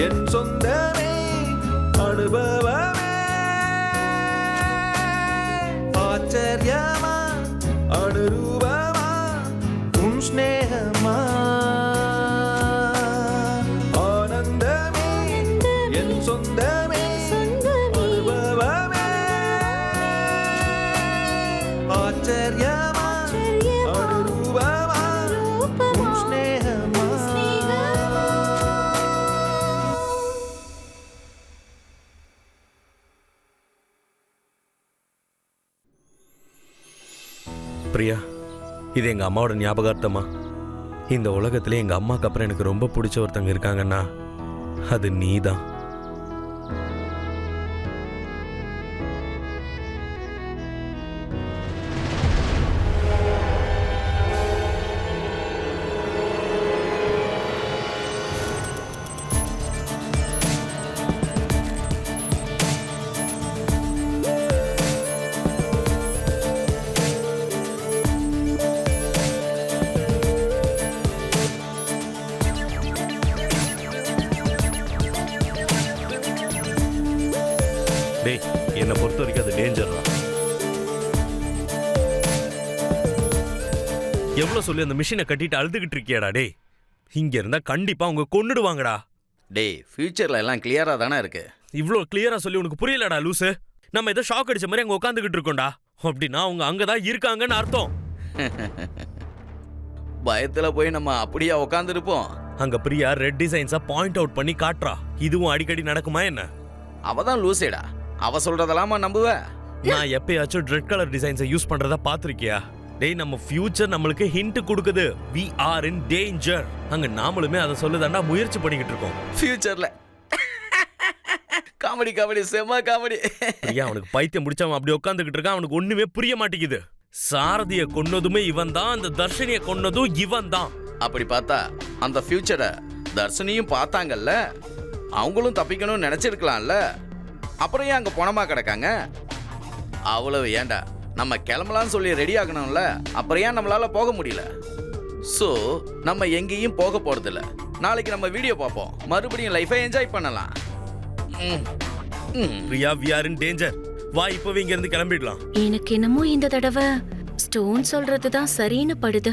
என் சொந்தமே அனுபவமே ஆச்சரியமா அனுரூபமா உன் ஸ்நேகமா ஆனந்தமே என் சொந்தமே அனுபவமே ஆச்சரியமா அனுரூபமா உன் ஸ்நேகமா பிரியா, இது எங்க அம்மாவோட ஞாபகார்த்தமா. இந்த உலகத்துல எங்க அம்மாக்கு அப்புறம் எனக்கு ரொம்ப பிடிச்ச ஒருத்தங்க இருக்காங்கன்னா அது நீதான். டேய், என்னை பொறுத்த வரைக்கும் அது டேஞ்சர் தான். எவ்வளவு சொல்லி அந்த மிஷினை கட்டிட்டு அழுதுகிட்டு இருக்கியாடா? டேய், இங்க இருந்தா கண்டிப்பா அவங்க கொன்னுடுவாங்கடா. டேய் ஃபியூச்சர்ல எல்லாம் கிளியரா தானே இருக்கு. இவ்வளோ கிளியரா சொல்லி உனக்கு புரியலடா லூசு. நம்ம ஏதோ ஷாக் அடிச்ச மாதிரி அங்க உட்காந்துக்கிட்டு இருக்கோம்டா. அப்படின்னா அவங்க அங்கதான் இருக்காங்கன்னு அர்த்தம். பயத்துல போய் நம்ம அப்படியே உட்காந்துருப்போம். அங்க பிரியா ரெட் டிசைன்ஸா பாயிண்ட் அவுட் பண்ணி காட்டுறா. இதுவும் அடிக்கடி நடக்குமா என்ன? அவதான் லூசேடா, அவ சொல்றதெல்லாமா நம்புவ? நான் எப்பயாச்சும் ரெட் கலர் டிசைன்ஸை யூஸ் பண்றதா பாத்திருக்கியா? டேய், நம்ம ஃபியூச்சர் நம்மளுக்கு ஹிண்ட் கொடுக்குது. we are in danger. அங்க நாமளுமே அதை சொல்லுதாண்டா முயற்சி பண்ணிக்கிட்டு இருக்கோம். ஃபியூச்சர்ல காமெடி காமெடி செம காமெடி. பிரியா, அவனுக்கு பைத்தியம் முடிச்சவன் அப்படி உட்காந்துக்கிட்டு இருக்கான். அவனுக்கு ஒண்ணுமே புரிய மாட்டேங்குது. சாரதிய கொன்னதுமே இவன் தான், அந்த தர்ஷினிய கொன்னதும் இவன் தான். அப்படி பார்த்தா அந்த ஃபியூச்சரை தர்ஷினியும் பார்த்தாங்கல்ல, அவங்களும் தப்பிக்கணும்னு நினைச்சிருக்கலாம்ல. அப்புறம் ஏன் அங்க பணமா கிடக்காங்க? அவ்வளவு ஏண்டா, நம்ம கிளம்பலாம்னு சொல்லி ரெடி ஆகணும்ல, அப்புறம் ஏன் நம்மளால போக முடியல? ஸோ நம்ம எங்கேயும் போக போறதில்ல. நாளைக்கு நம்ம வீடியோ பார்ப்போம், மறுபடியும் லைஃபை என்ஜாய் பண்ணலாம். Priya, we are in danger. வா, இப்பவே இங்க இருந்து கிளம்பிடலாம். எனக்கு என்னமோ இந்த தடவை ஸ்டோன் சொல்றதுதான் சரின்னு படுது.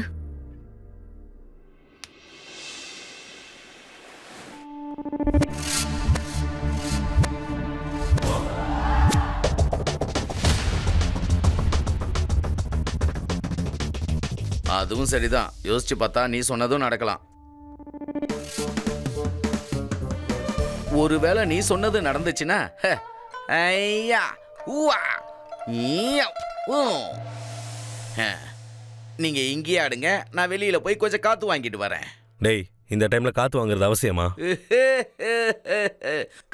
அதுவும் சரிதான். யோசிச்சு பார்த்தா நீ சொன்னதும் நடக்கலாம். ஒருவேளை நீ சொன்னது நடந்துச்சுன்னா, ஐயா ஊவா ஈயா ஊ. நீங்க இங்கேயே ஆடுங்க, நான் வெளியில போய் கொஞ்சம் காத்து வாங்கிட்டு வரேன். டேய், இந்த டைம்ல காத்து வாங்குறது அவசியமா?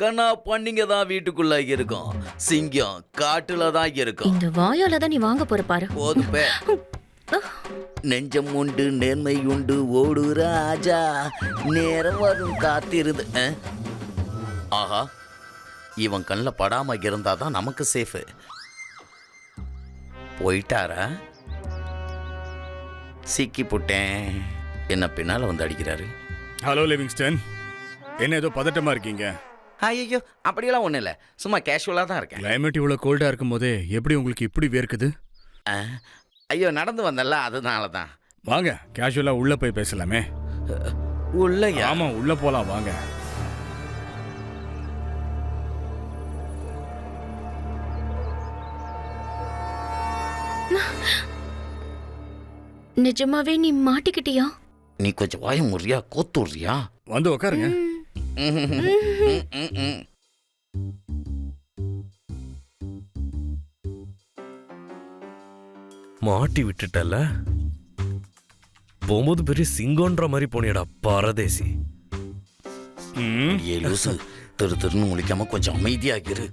கண்ணா பண்ணிங்க தான் வீட்டுக்குள்ள இருக்கும், சிங்கம் காட்டுல தான் இருக்கும். இந்த வாயால தான் நீ வாங்க போற பாரு. போதுப்பே. நெஞ்சம் உண்டு நேர்மை உண்டு ஓடு ராஜா, நேரம் வரும் காத்திருந்து. ஆஹா, இவன் கண்ணில் படாம இருந்தாதான் நமக்கு சேஃபு. போயிட்டாரா? சிக்கி போட்டேன். என்ன பின்னால வந்து அடிக்கிறாரு. ஹலோ லிவிங்ஸ்டன், என்ன ஏதோ பதட்டமா இருக்கீங்க? ஐயோ, அப்படியெல்லாம் ஒன்றும் இல்லை, சும்மா கேஷுவலாக தான் இருக்கேன். கிளைமேட் இவ்வளோ கோல்டா இருக்கும் போதே எப்படி உங்களுக்கு இப்படி வேர்க்குது? ஐயோ, நடந்து வந்தல, அதனால தான். வாங்க, கேஷுவலா உள்ள போய் பேசலாமே. உள்ளயா? ஆமா, உள்ள போலாம் வாங்க. நிஜமாவே நீ மாட்டிக்கிட்டியா? நீ கொஞ்சம் வாய முறியா கோத்துறியா? வந்து உட்காருங்க. மாட்டி விட்டுட்டல. போகும்போது பெரிய சிங்கம்ன்ற மாதிரி போனியடா பரதேசி. ஏ லூசு, திரு திருன்னு முழிக்காம கொஞ்சம் அமைதியாகிரு.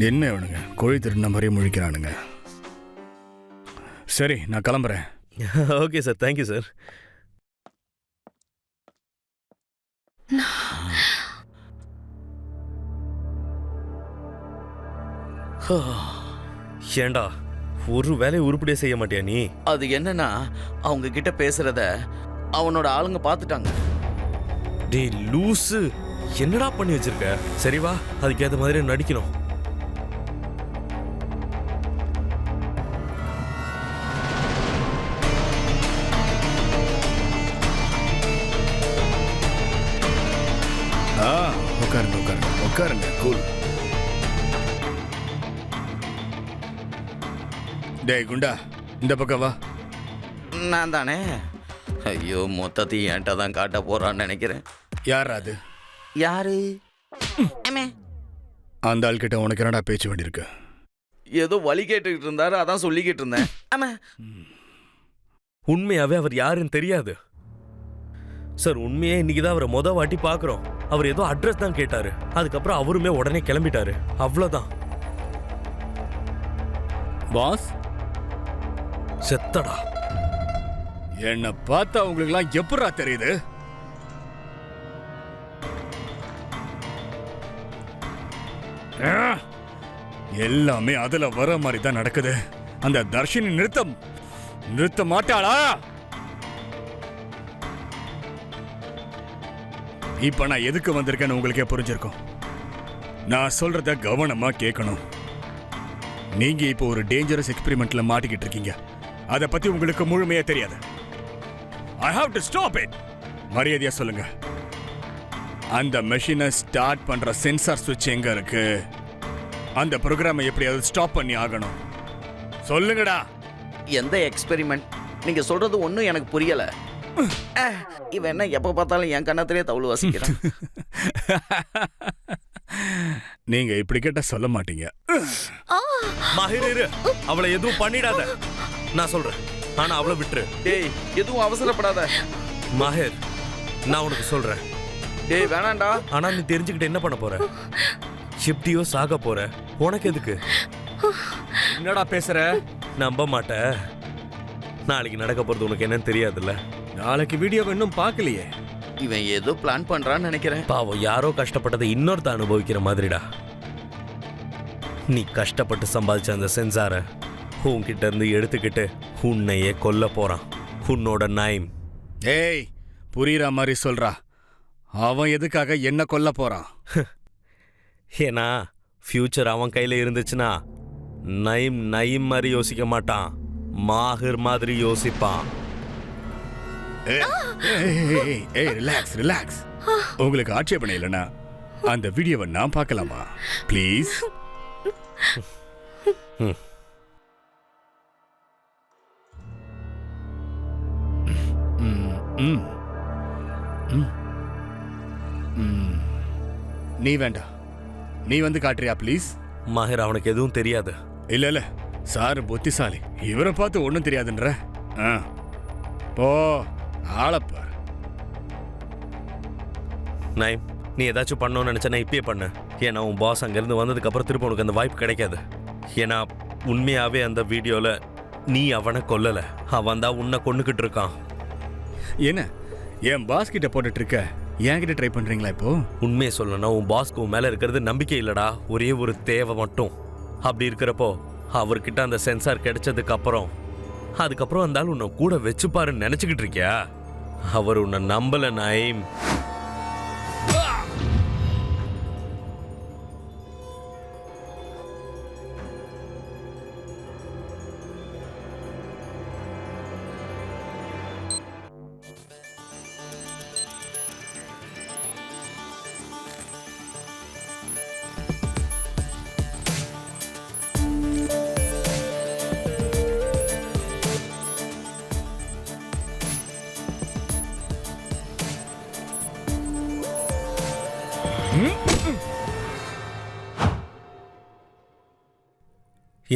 என்ன இவனுங்க கோழி திருடின மாதிரி முழிக்கிறானுங்க. சரி, நான் கிளம்புறேன். Okay sir, thank you sir. ஏண்டா ஒரு வேலையை உருப்படியா செய்ய மாட்டியா நீ? அது என்னன்னா அவங்க கிட்ட பேசுறத அவனோட ஆளுங்க பார்த்துட்டாங்க. டேய் லூசு, என்னடா பண்ணி வச்சிருக்க? சரி வா, அதுக்கேற்ற மாதிரி நடிக்கணும். உட்காருங்க உட்காருங்க உட்காருங்க. கூல். டேய் குண்டா, இந்த பக்கம் வா. நான் தானே. ஐயோ, மொத்தத்தையும் என்கிட்ட தான் காட்ட போறான்னு நினைக்கிறேன். யார் அது? யாரு? அந்த ஆள் கிட்ட உனக்கு என்னடா பேச்சு வேண்டியிருக்கு? ஏதோ வழி கேட்டுக்கிட்டு இருந்தாரு, அதான் சொல்லிக்கிட்டு இருந்தேன். ஆமா, உண்மையாவே அவர் யாருன்னு தெரியாது சார். உண்மையே இன்னைக்கு தான் அவரை வாட்டி பார்க்குறோம். அவர் ஏதோ அட்ரஸ் தான் கேட்டாரு, அதுக்கப்புறம் அவருமே உடனே கிளம்பிட்டாரு. அவ்வளோதான். பாஸ் செத்தடா. என்ன பார்த்தா உங்களுக்குலாம் எப்படா தெரியுது? எல்லாமே அதுல வர மாதிரி தான் நடக்குது. அந்த தர்ஷினி நிறுத்த மாட்டாளா? இப்ப நான் எதுக்கு வந்திருக்கேன்னு உங்களுக்கே புரிஞ்சிருக்கும். நான் சொல்றத கவனமா கேட்கணும். நீங்க இப்போ ஒரு டேஞ்சரஸ் எக்ஸ்பெரிமெண்ட்ல மாட்டிக்கிட்டு இருக்கீங்க. அதை பத்தி உங்களுக்கு முழுமையா தெரியாது. I have to stop it. மரியாதையா சொல்லுங்க. அந்த மெஷினை ஸ்டார்ட் பண்ற சென்சார் சுவிட்ச் எங்க இருக்கு? அந்த ப்ரோக்ராமை எப்படியாவது ஸ்டாப் பண்ணி ஆகணும். சொல்லுங்கடா. எந்த எக்ஸ்பெரிமெண்ட்? நீங்க சொல்றது ஒன்றும் எனக்கு புரியல. இவன் என்ன எப்ப பார்த்தாலும் என் கண்ணத்திலே தவுள் வாசிக்கிறான். நீங்க இப்படி கேட்ட சொல்ல மாட்டீங்க. மாஹிர், அவளை எதுவும் பண்ணிடாத. நான் சொல்றேன், ஆனா அவளை விட்டுரு. டேய், எதுவும் அவசரப்படாத. மாஹிர், நான் உனக்கு சொல்றேன். டேய் வேணாண்டா. ஆனா நீ தெரிஞ்சுக்கிட்டு என்ன பண்ண போற? ஷிப்டியோ சாக போற. உனக்கு எதுக்கு? என்னடா பேசுற? நம்ப மாட்ட. நாளைக்கு நடக்க போறது உனக்கு என்னன்னு தெரியாதுல்ல. நாளைக்கு வீடியோ இன்னும் பார்க்கலையே. இவன் ஏதோ பிளான் பண்றான்னு நினைக்கிறேன். பாவம், யாரோ கஷ்டப்பட்டதை இன்னொருத்த அனுபவிக்கிற மாதிரிடா. நீ கஷ்டப்பட்டு சம்பாதிச்ச அந்த சென்சாரை உன்கிட்ட இருந்து எடுத்துக்கிட்டு உன்னையே கொல்ல போறான் உன்னோட நைம். ஏய், புரியுற மாதிரி சொல்றா. அவன் எதுக்காக என்ன கொல்ல போறான்? ஏன்னா ஃபியூச்சர் அவன் கையில இருந்துச்சுன்னா நைம் மாதிரி யோசிக்க மாட்டான், மாஹிர் மாதிரி யோசிப்பான். ரிலாக்ஸ். உங்களுக்கு ஆட்சேபணம் இல்லைன்னா அந்த வீடியோவை நான் பார்க்கலாமா ப்ளீஸ்? நீ வேண்டாம், நீ வந்து காட்டுறியா ப்ளீஸ்? மாஹிர், அவனுக்கு எதுவும் தெரியாது. இல்ல சார் புத்திசாலி. இவரை பார்த்து ஒன்றும் தெரியாதுன்ற. போ, ஆளப்பார். நைம், நீ ஏதாச்சும் பண்ணணும்னு நினைச்சா இப்பயே பண்ணு. ஏன்னா உன் பாஸ் அங்கேருந்து வந்ததுக்கு அப்புறம் திரும்ப உனக்கு அந்த வாய்ப்பு கிடைக்காது. ஏன்னா உண்மையாவே அந்த வீடியோல நீ அவனை கொல்லல, அவன் தான் உன்னை கொன்னுக்கிட்டு இருக்கான். என்ன என் பாஸ் கிட்ட போட்டுட்டு இருக்க, என்கிட்ட ட்ரை பண்றீங்களா இப்போ? உண்மையை சொல்லணும்னா உன் பாஸ்க்கு உன் மேல இருக்கிறது நம்பிக்கை இல்லடா, ஒரே ஒரு தேவை மட்டும். அப்படி இருக்கிறப்போ அவர்கிட்ட அந்த சென்சார் கிடைச்சதுக்கு அதுக்கப்புறம் அந்த ஆள் உன்னை கூட வச்சுப்பாருன்னு நினைச்சுக்கிட்டு இருக்கியா? அவர் உன்னை நம்பல நைம்.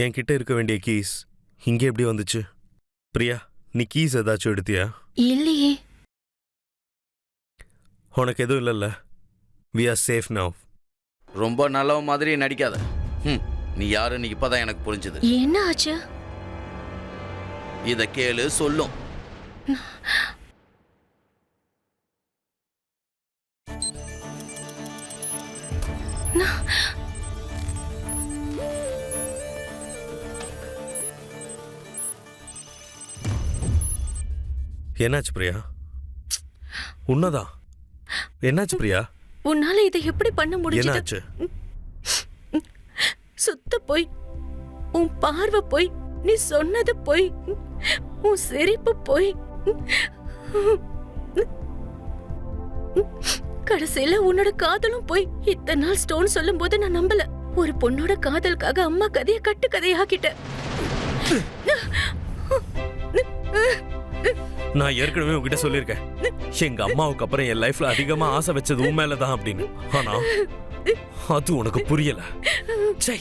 என்கிட்ட இருக்க வேண்டிய கீஸ் இங்கே எப்படி வந்துச்சு? பிரியா, நீ கீஸ் ஏதாச்சும் எடுத்தியா? இல்லையே. உனக்கு எதுவும் இல்லைல்ல? we are safe now. ரொம்ப நல்ல மாதிரி நடிக்காத. நீ யாருன்னு இப்பதான் எனக்கு புரிஞ்சுது. என்ன ஆச்சு? இத கேளு, சொல்லும். என்னாச்சு பிரியா? உன்னதான் என்னாச்சு பிரியா? உன்னால இதை எப்படி பண்ண முடிஞ்சது? என்னாச்சு? சுத்த போய், உன் பார்வை போய், நீ சொன்னது போய், உன் சிரிப்பு போய், கடைசியில உன்னோட காதலும் போய். இத்தனை நாள் ஸ்டோன் சொல்லும் போது நான் நம்பல. ஒரு பொண்ணோட காதலுக்காக அம்மா கதைய கட்டு கதையாக்கிட்ட. நான் ஏற்கனவே உங்ககிட்ட சொல்லியிருக்கேன், எங்க அம்மாவுக்கு அப்புறம் என் லைஃப்ல அதிகமா ஆசை வச்சது உன் மேலதான் அப்படின்னு. ஆனா அது உனக்கு புரியல. சை.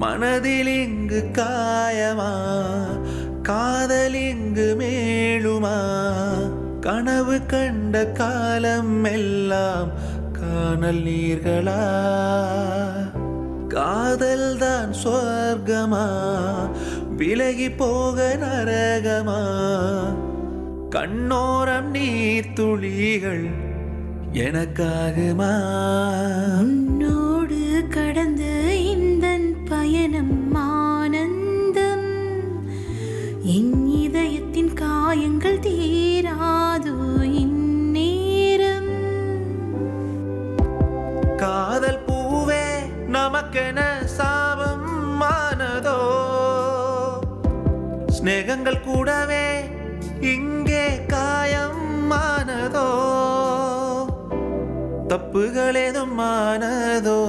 மனதில் இங்கு காயமா, காதல் இங்கு மேலுமா, கனவு கண்ட காலம் எல்லாம் காணல் நீர்களா, காதல் தான் சொர்க்கமா, விலகி போக நரகமா, கண்ணோரம் நீர் துளிகள் எனக்காகுமா, உன்னோடு கடந்த இந்த பயணம் ஆனந்தம், என் இதயத்தின் காயங்கள் தீராது இந்நேரம். காதல் பூவே நமக்கென சாபம் ஆனதோ, ஸ்நேகங்கள் கூடவே இங்கே காயம் ஆனதோ, தப்புகள் ஏதும் ஆனதோ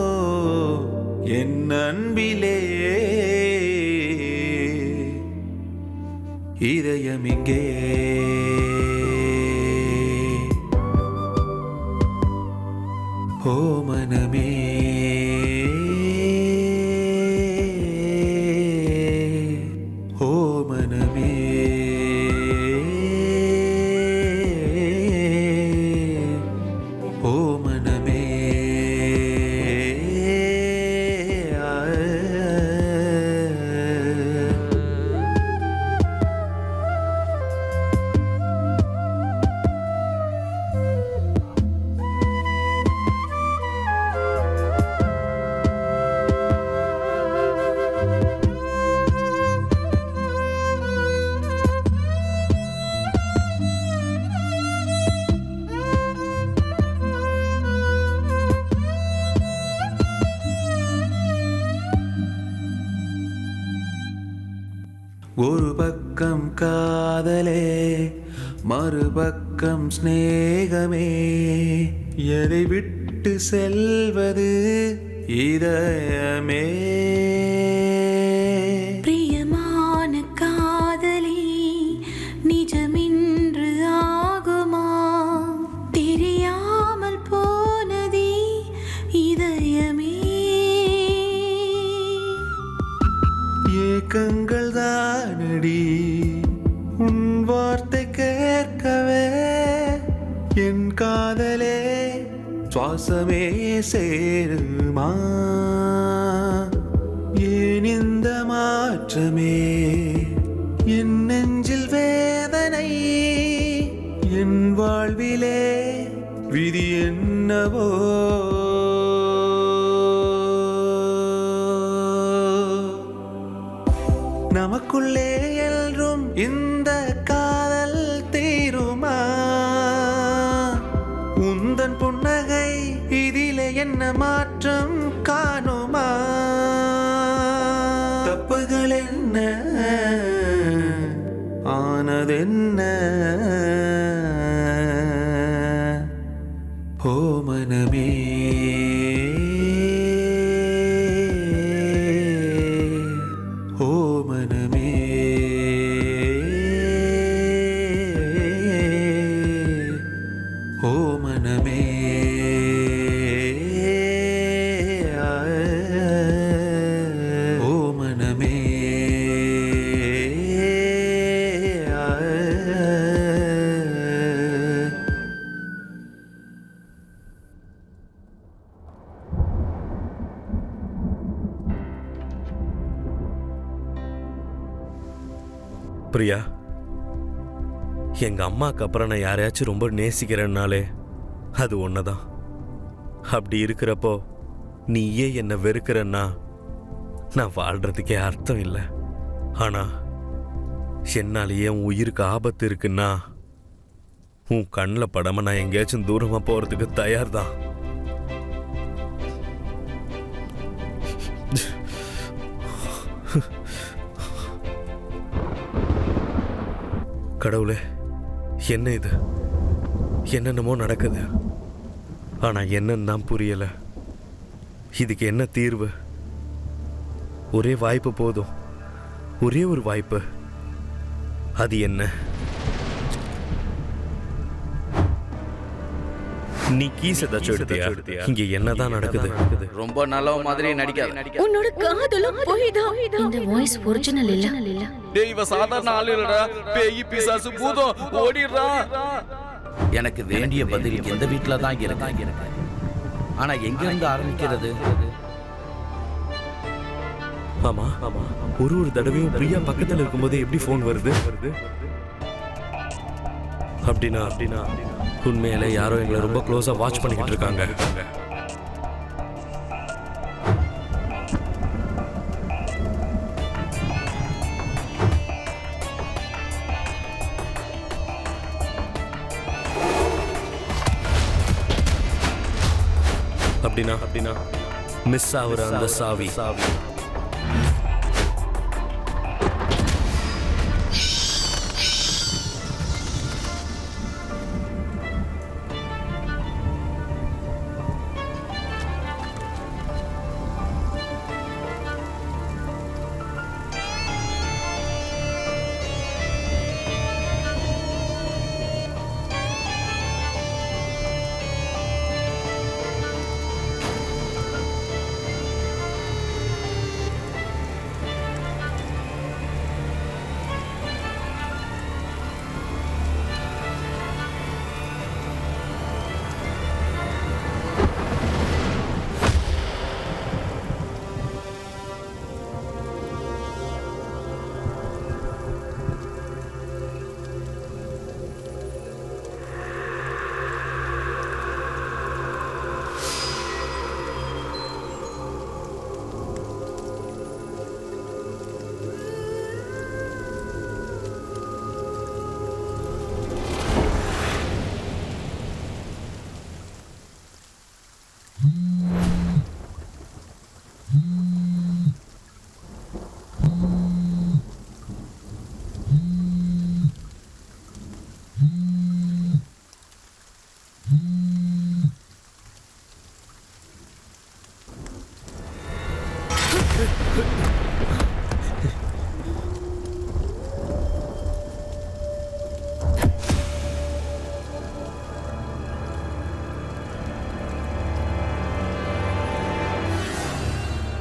என் அன்பிலே, இதயம் இங்கே ஓ மனமே, ஓ மனமே, ஓ மனமே. ஒரு பக்கம் காதலே, மறுபக்கம் ஸ்நேகமே, எதை விட்டு செல்வது இதயமே. பிரியமான காதலி நிஜமின்று ஆகுமா, தெரியாமல் போனதே இதயமே. ஏக்கங்கள் தானடி உன் வார்த்தை கேட்கவே, என் காதலே சுவாசமே சேருமா, ஏன் இந்த மாற்றமே, என் நெஞ்சில் வேதனை, என் வாழ்விலே விதி என்னவோ. நமக்குள்ளே எல்லும் இந்த காதல் தீருமா, உந்தன் புன்னகை இதிலே என்ன மாற்றம் காணுமா, தப்புகள் என்ன ஆனதென்ன, ஓ மனமே, ஓ மனமே, ஓ மனமே, ஓ மனமே, பிரியா, எங்க அம்மாக்கு அப்புறம் நான் யாரையாச்சும் ரொம்ப நேசிக்கிறேன்னாலே அது ஒன்னதான். அப்படி இருக்கிறப்போ நீயே என்னை வெறுக்கிறன்னா நான் வாழ்றதுக்கே அர்த்தம் இல்லை. ஆனா என்னாலேயே உன் உயிருக்கு ஆபத்து இருக்குன்னா உன் கண்ணில் படாம நான் எங்கேயாச்சும் தூரமா போறதுக்கு தயார் தான். கடவுளே, என்ன இது? என்னென்னமோ நடக்குது, ஆனா என்னன்னு தான் புரியல. இதுக்கு என்ன தீர்வு? ஒரே வாய்ப்பு போதும், ஒரே ஒரு வாய்ப்பு. அது என்ன? நீ கீஸ் ஏதாச்சும் எடுத்தியா? இங்க என்னதான் நடக்குது? ரொம்ப நல்ல மாதிரி நடிக்காத. உன்னோட காதலும் போய்தான். இந்த வாய்ஸ் ஒரிஜினல் இல்ல. டேய், இவ சாதாரண ஆளு இல்லடா, பேய் பிசாசு பூதம், ஓடிடுறா. எனக்கு வேண்டிய பதில் எந்த வீட்ல தான் இருக்கு. ஆனா எங்க இருந்து ஆரம்பிக்கிறது? ஆமா, ஒரு தடவையும் பிரியா பக்கத்துல இருக்கும்போது எப்படி போன் வருது? அப்படின்னா உண்மையில யாரோ எங்களை ரொம்ப க்ளோஸா வாட்ச் பண்ணிக்கிட்டு இருக்காங்க. அப்படின்னா மிஸ் ஆகுற அந்த சாவி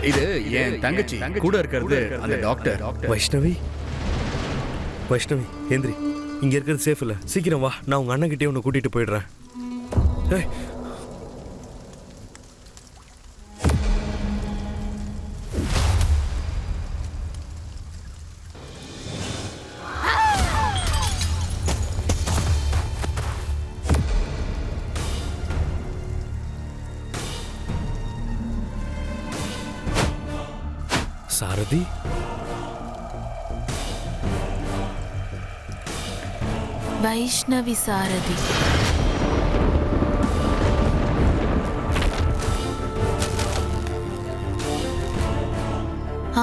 இது என் தங்கச்சி கூட இருக்கிறது அந்த டாக்டர். வைஷ்ணவி, ஏந்திரி. இங்க இருக்கிறது சேஃப் இல்ல. சீக்கிரம் வா, நான் உங்க அண்ணன் கிட்டே உன்னை கூட்டிட்டு போயிடுறேன். சாரதி, வைஷ்ணவி சாரதி.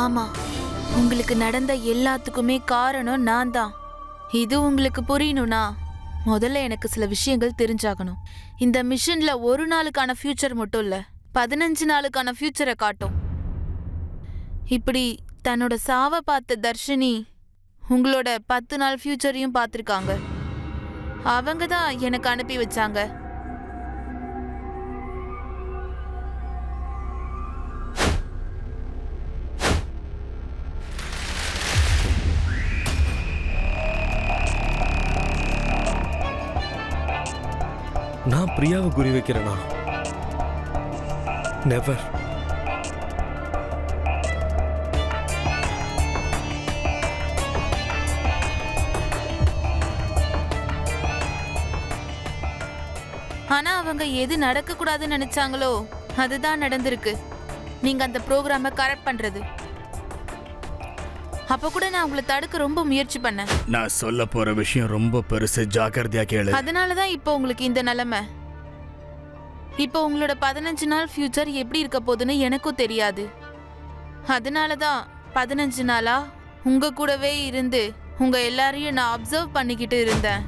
ஆமா, உங்களுக்கு நடந்த எல்லாத்துக்குமே காரணம் நான் தான். இது உங்களுக்கு புரியணும்னா முதல்ல எனக்கு சில விஷயங்கள் தெரிஞ்சாகணும். இந்த மிஷன்ல ஒரு நாளுக்கான ஃபியூச்சர் மட்டும் இல்ல, 15 நாளுக்கான ஃபியூச்சரை காட்டும். இப்படி தன்னோட சாவை பார்த்த தர்ஷினி உங்களோட 10 நாள் ஃபியூச்சரையும் பார்த்துருக்காங்க. அவங்க தான் எனக்கு அனுப்பி வச்சாங்க. நான் பிரியாவை குறி வைக்கிறேனா? நெவர். ஆனா அவங்க எது நடக்க கூடாதுன்னு நினைச்சாங்களோ அதுதான் நடந்திருக்கு. நீங்க அந்த ப்ரோக்ராமை கரெக்ட் பண்றது. அப்ப கூட நான் உங்களை தடுக்க ரொம்ப முயற்சி பண்ணேன். நான் சொல்ல போற விஷயம் ரொம்ப பெருசு, ஜாக்கிரதையா கேளு. அதனாலதான் இப்போ உங்களுக்கு இந்த நிலைமை. இப்போ உங்களோட 15 நாள் ஃபியூச்சர் எப்படி இருக்க போகுதுன்னு எனக்கும் தெரியாது. அதனாலதான் 15 நாளா உங்க கூடவே இருந்து உங்க எல்லாரையும் நான் அப்சர்வ் பண்ணிக்கிட்டு இருந்தேன்.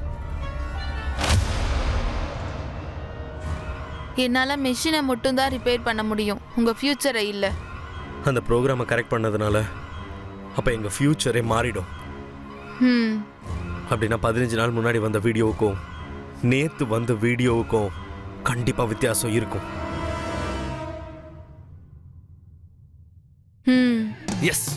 என்னால மெஷினை மட்டும் தான் ரிப்பேர் பண்ண முடியும், உங்க ஃபியூச்சரை இல்ல. அந்த ப்ரோக்ராமை கரெக்ட் பண்ணதுனால அப்போ எங்கள் ஃப்யூச்சரே மாறிடும். அப்படின்னா 15 நாள் முன்னாடி வந்த வீடியோவுக்கும் நேற்று வந்த வீடியோவுக்கும் கண்டிப்பாக வித்தியாசம் இருக்கும். எஸ்,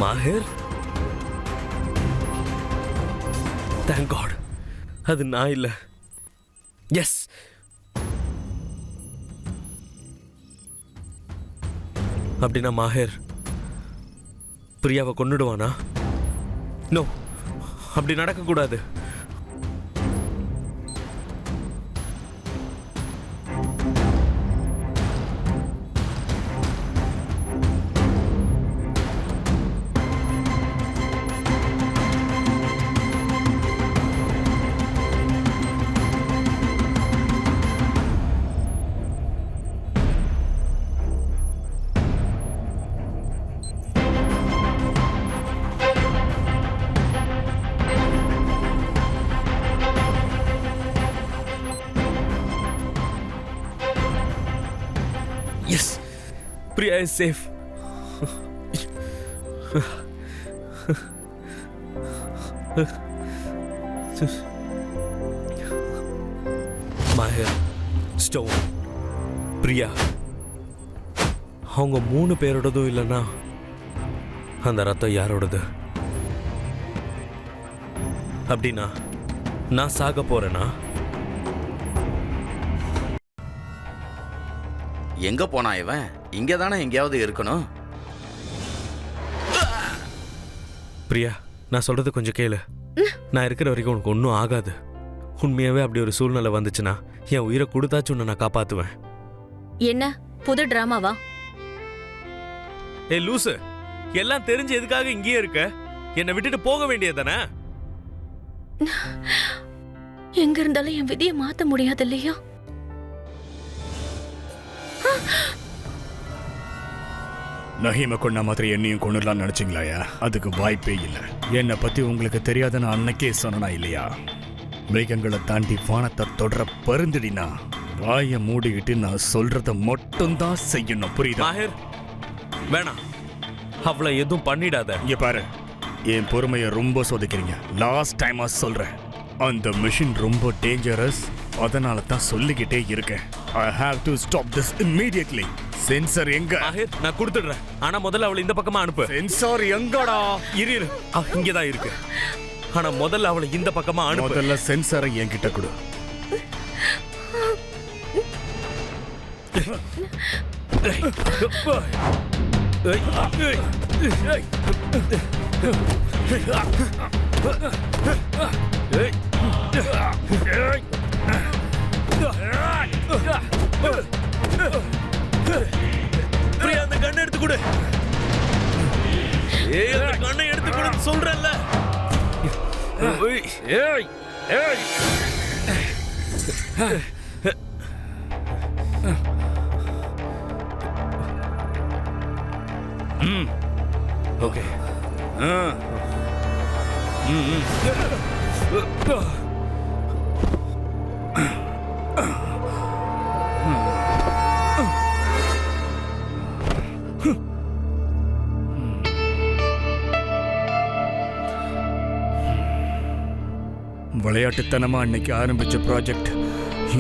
மாஹிர், தேங்க் காட் அது நான் இல்லை. எஸ், அப்படின்னா மாஹிர் பிரியாவை கொன்னுடுவானா? நோ, அப்படி நடக்கக்கூடாது. Yes, Priya is safe. Mahir, stone, Priya அவங்க 3 பேரோடதும் இல்லைன்னா அந்த ரத்தம் யாரோடது? அப்படின்னா நான் சாக போறேனா? எங்க போனா இவன்? இங்க தானே எங்கேயாவது இருக்கணும். பிரியா, நான் சொல்றது கொஞ்சம் கேளு. நான் இருக்கிற வரைக்கும் உனக்கு ஒன்றும் ஆகாது. உண்மையாவே அப்படி ஒரு சூழ்நிலை வந்துச்சுன்னா என் உயிரை கொடுத்தாச்சும் உன்னை நான் காப்பாத்துவேன். என்ன புது டிராமாவா? ஏ லூசு, எல்லாம் தெரிஞ்சு எதுக்காக இங்கேயே இருக்க? என்னை விட்டுட்டு போக வேண்டியதானே? எங்க இருந்தாலும் என் விதியை மாத்த முடியாது இல்லையா? நஹீமை கொண்ட மாதிரி என்னையும் கொண்டுலாம் நினைச்சிங்களாயா? அதுக்கு வாய்ப்பே இல்லை. என்னை பத்தி உங்களுக்கு தெரியாதுன்னு அன்னைக்கே சொன்னா இல்லையா? மேகங்களை தாண்டி வானத்தை தொடர பருந்துடினா வாயை மூடிக்கிட்டு நான் சொல்றத மட்டும்தான் செய்யணும், புரியுதா? மாஹிர், வேணாம், அவளை எதுவும் பண்ணிடாத. இங்க பாரு, என் பொறுமையை ரொம்ப சோதிக்கிறீங்க. லாஸ்ட் டைமா சொல்றேன், அந்த மிஷின் ரொம்ப டேஞ்சரஸ். அதனால தான் சொல்லிக்கிட்டே இருக்கேன். I have to stop this immediately. Sensor எங்க? மாஹிர், நான் கொடுத்துடுறேன். ஆனா முதல்ல அவளை இந்த பக்கமா அனுப்பு. சென்சார் எங்கடா? இரு, இங்கதான் இருக்கு. ஆனா முதல்ல அவளை இந்த பக்கமா அனுப்பு. முதல்ல சென்சாரை என்கிட்ட கொடு. பிரியா, அந்த கண்ணை எடுத்து கொடு. ஏய், அந்த கண்ணை எடுத்து கொடுன்னு சொல்றேன்ல. ஏய் ஏய், ஓகே. விளையாட்டுத்தனமா அன்னைக்கு ஆரம்பிச்ச ப்ராஜெக்ட்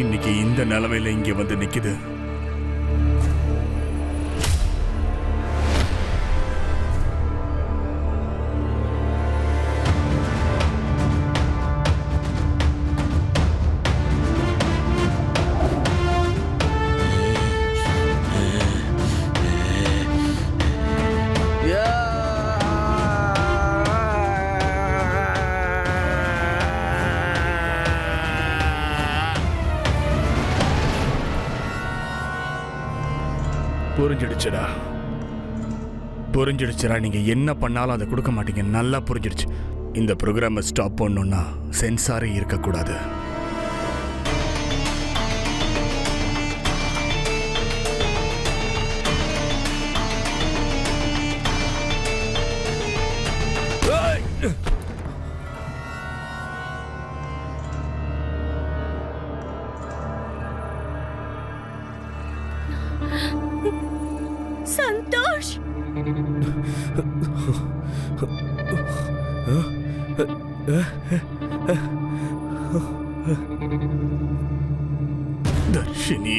இன்னைக்கு இந்த நிலைமையில இங்க வந்து நிக்குது. புரிஞ்சிடுச்சுடா. நீங்க என்ன பண்ணாலும் அதை கொடுக்க மாட்டீங்க. நல்லா புரிஞ்சிடுச்சு. இந்த ப்ரோக்ராமை ஸ்டாப் பண்ணணும்னா சென்சாரே இருக்கக்கூடாது. சந்தோஷ், தர்ஷினி,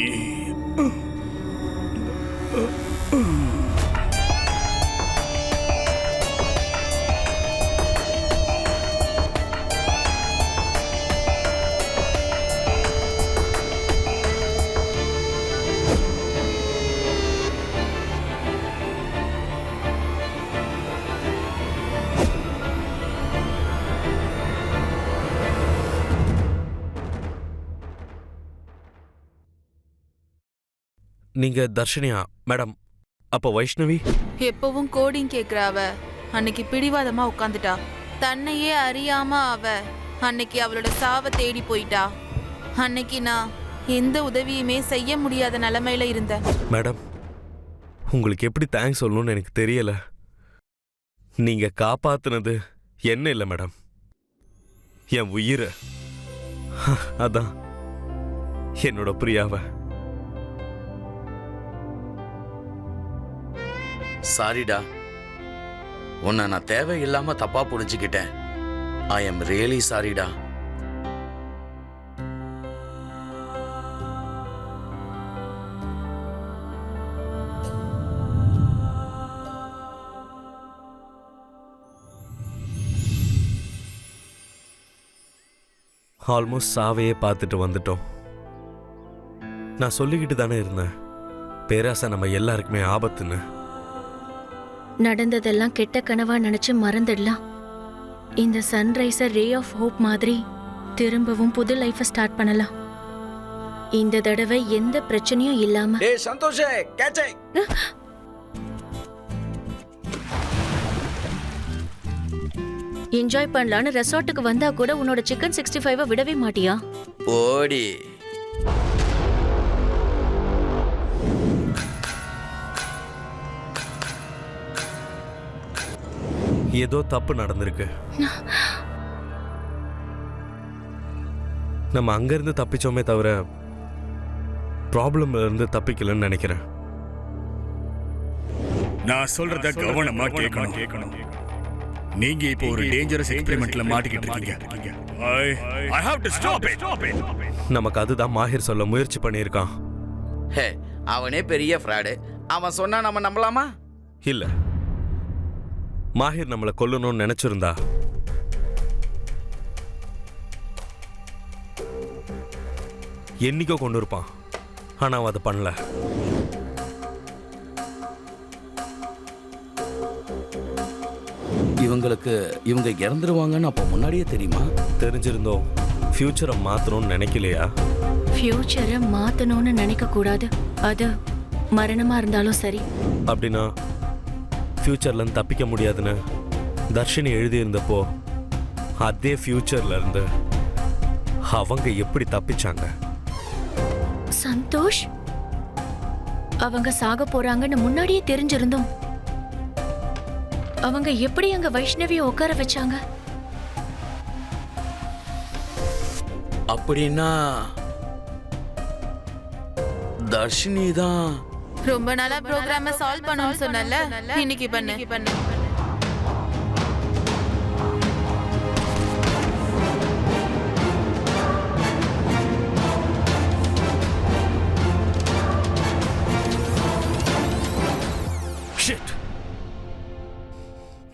நீங்க தர்ஷினியா மேடம்? அப்போ வைஷ்ணவி? எப்பவும் கோடிங் கேக்குற அவ அன்னைக்கு பிடிவாதமா உட்காந்துட்டா. தன்னையே அறியாம அவ அன்னைக்கு அவளோட சாவை தேடி போயிட்டா. அன்னைக்கு நான் எந்த உதவியுமே செய்ய முடியாத நிலைமையில இருந்தேன். மேடம், உங்களுக்கு எப்படி தேங்க்ஸ் சொல்லணும்னு எனக்கு தெரியல. நீங்க காப்பாத்துனது என்ன இல்லை மேடம், என் உயிரை. அதான் என்னோட பிரியாவை. சாரிடா, உன்னை நான் தேவையில்லாம தப்பா புரிஞ்சுக்கிட்டேன். ஐ எம் ரியலி சாரிடா. ஆல்மோஸ்ட் சாவையே பார்த்துட்டு வந்துட்டோம். நான் சொல்லிக்கிட்டு தானே இருந்தேன், பேராசை நம்ம எல்லாருக்குமே ஆபத்துன்னு. நடந்ததெல்லாம் கெட்ட கனவா நினைச்சு மறந்துடலாம். இந்த சன்ரைசர் ரே ஆஃப் ஹோப் மாதிரி திரும்பவும் புது லைஃபை ஸ்டார்ட் பண்ணலாம். இந்த தடவை எந்த பிரச்சனையும் இல்லாம. டேய் சந்தோஷே, கேட்சை. என்ஜாய் பண்ணலான்னு ரெசார்ட்டுக்கு வந்தா கூட உன்னோட சிக்கன் 65 விடவே மாட்டியா? ஓடி. ஏதோ தப்பு நடந்திருக்கு. நம்ம அங்கிருந்து தப்பிச்சோமே தவிர ப்ராப்ளம்ல இருந்து தப்பிக்கலன்னு நினைக்கிறேன். நான் சொல்றத கவனமா கேட்கணும். நீங்க இப்போ ஒரு டேஞ்சரஸ் எக்ஸ்பெரிமெண்ட்ல மாட்டிக்கிட்டு இருக்கீங்க. I have to stop it. நமக்கு அதுதான் மாஹிர் சொல்ல முயற்சி பண்ணியிருக்கான். ஹே, அவனே பெரிய ஃப்ராடு. அவன் சொன்னா நம்ம நம்பலாமா? இல்ல, மாஹிர் நம்மளை கொல்லணும்னு நினைச்சிருந்தா என்னைக்கோ கொண்டு இருப்பான். ஆனா அவன் அதை பண்ணல. இவங்க இறந்துருவாங்கன்னு அப்ப முன்னாடியே தெரியுமா? தெரிஞ்சிருந்தோம் ஃபியூச்சரை மாத்தணும்னு நினைக்கலையா? ஃபியூச்சரை மாத்தணும்னு நினைக்க கூடாது. அது மரணமா இருந்தாலும் சரி. அப்படின்னா ஃபியூச்சர்ல இருந்து தப்பிக்க முடியாதுன்னு தர்ஷினி எழுதியிருந்தப்போ அதே ஃபியூச்சர்ல இருந்து அவங்க எப்படி தப்பிச்சாங்க? சந்தோஷ், அவங்க சாக போறாங்கன்னு முன்னாடியே தெரிஞ்சிருந்தோம். அவங்க எப்படி அங்க வைஷ்ணவியை உட்கார வச்சாங்க? அப்படின்னா தர்ஷினி தான். ரொம்ப நாளா ப்ரோக்ராம சால்வ் பண்ணணும்னு சொன்னல, இன்னைக்கு பண்ணு.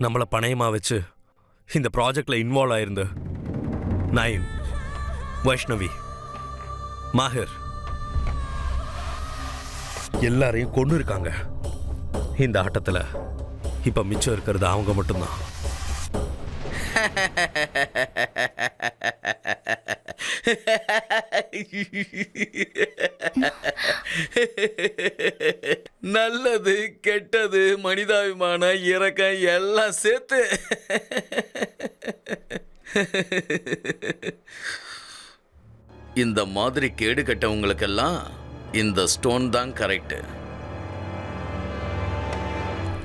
நம்மளை பணையமா வச்சு இந்த ப்ராஜெக்ட்ல இன்வால்வ் ஆயிருந்த நயீம், வைஷ்ணவி, மாஹிர் எல்லாரையும் கொண்டு இருக்காங்க. இந்த ஆட்டத்துல இப்ப மிச்சம் இருக்கிறது அவங்க மட்டும்தான். நல்லது கெட்டது மனிதாபிமானம் இரக்கம் எல்லாம் சேர்த்து இந்த மாதிரி கேடு கட்டவங்களுக்கெல்லாம் இந்த ஸ்டோன் தான் கரெக்ட்.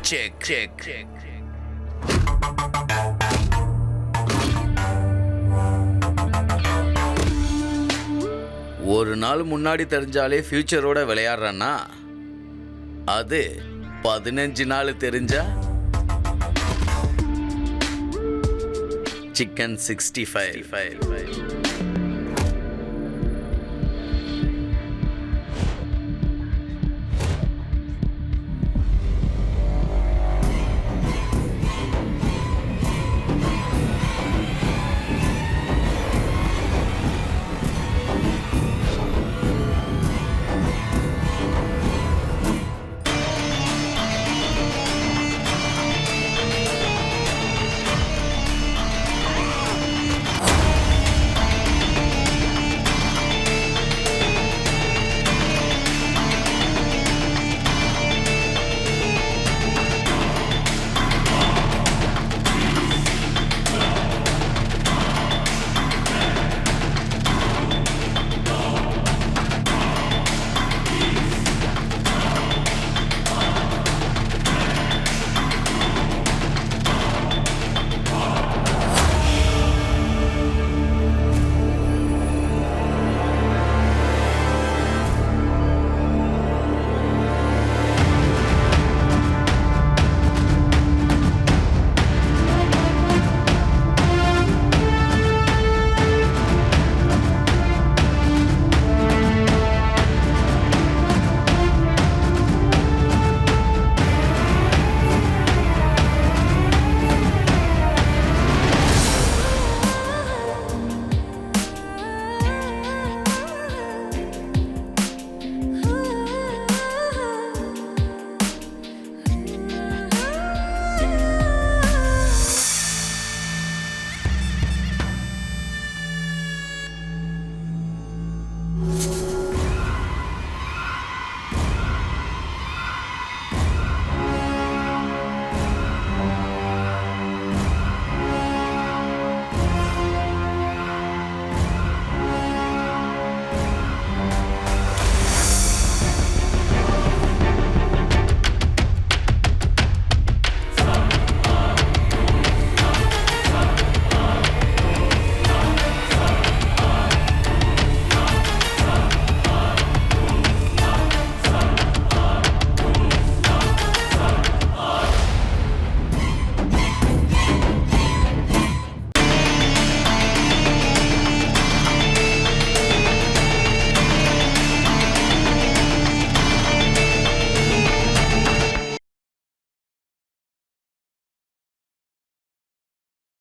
Check check check. ஒரு நாள் முன்னாடி தெரிஞ்சாலே ஃபியூச்சரோட விளையாடுறேன்னா அது 15 நாள் தெரிஞ்சா சிக்கன் 65.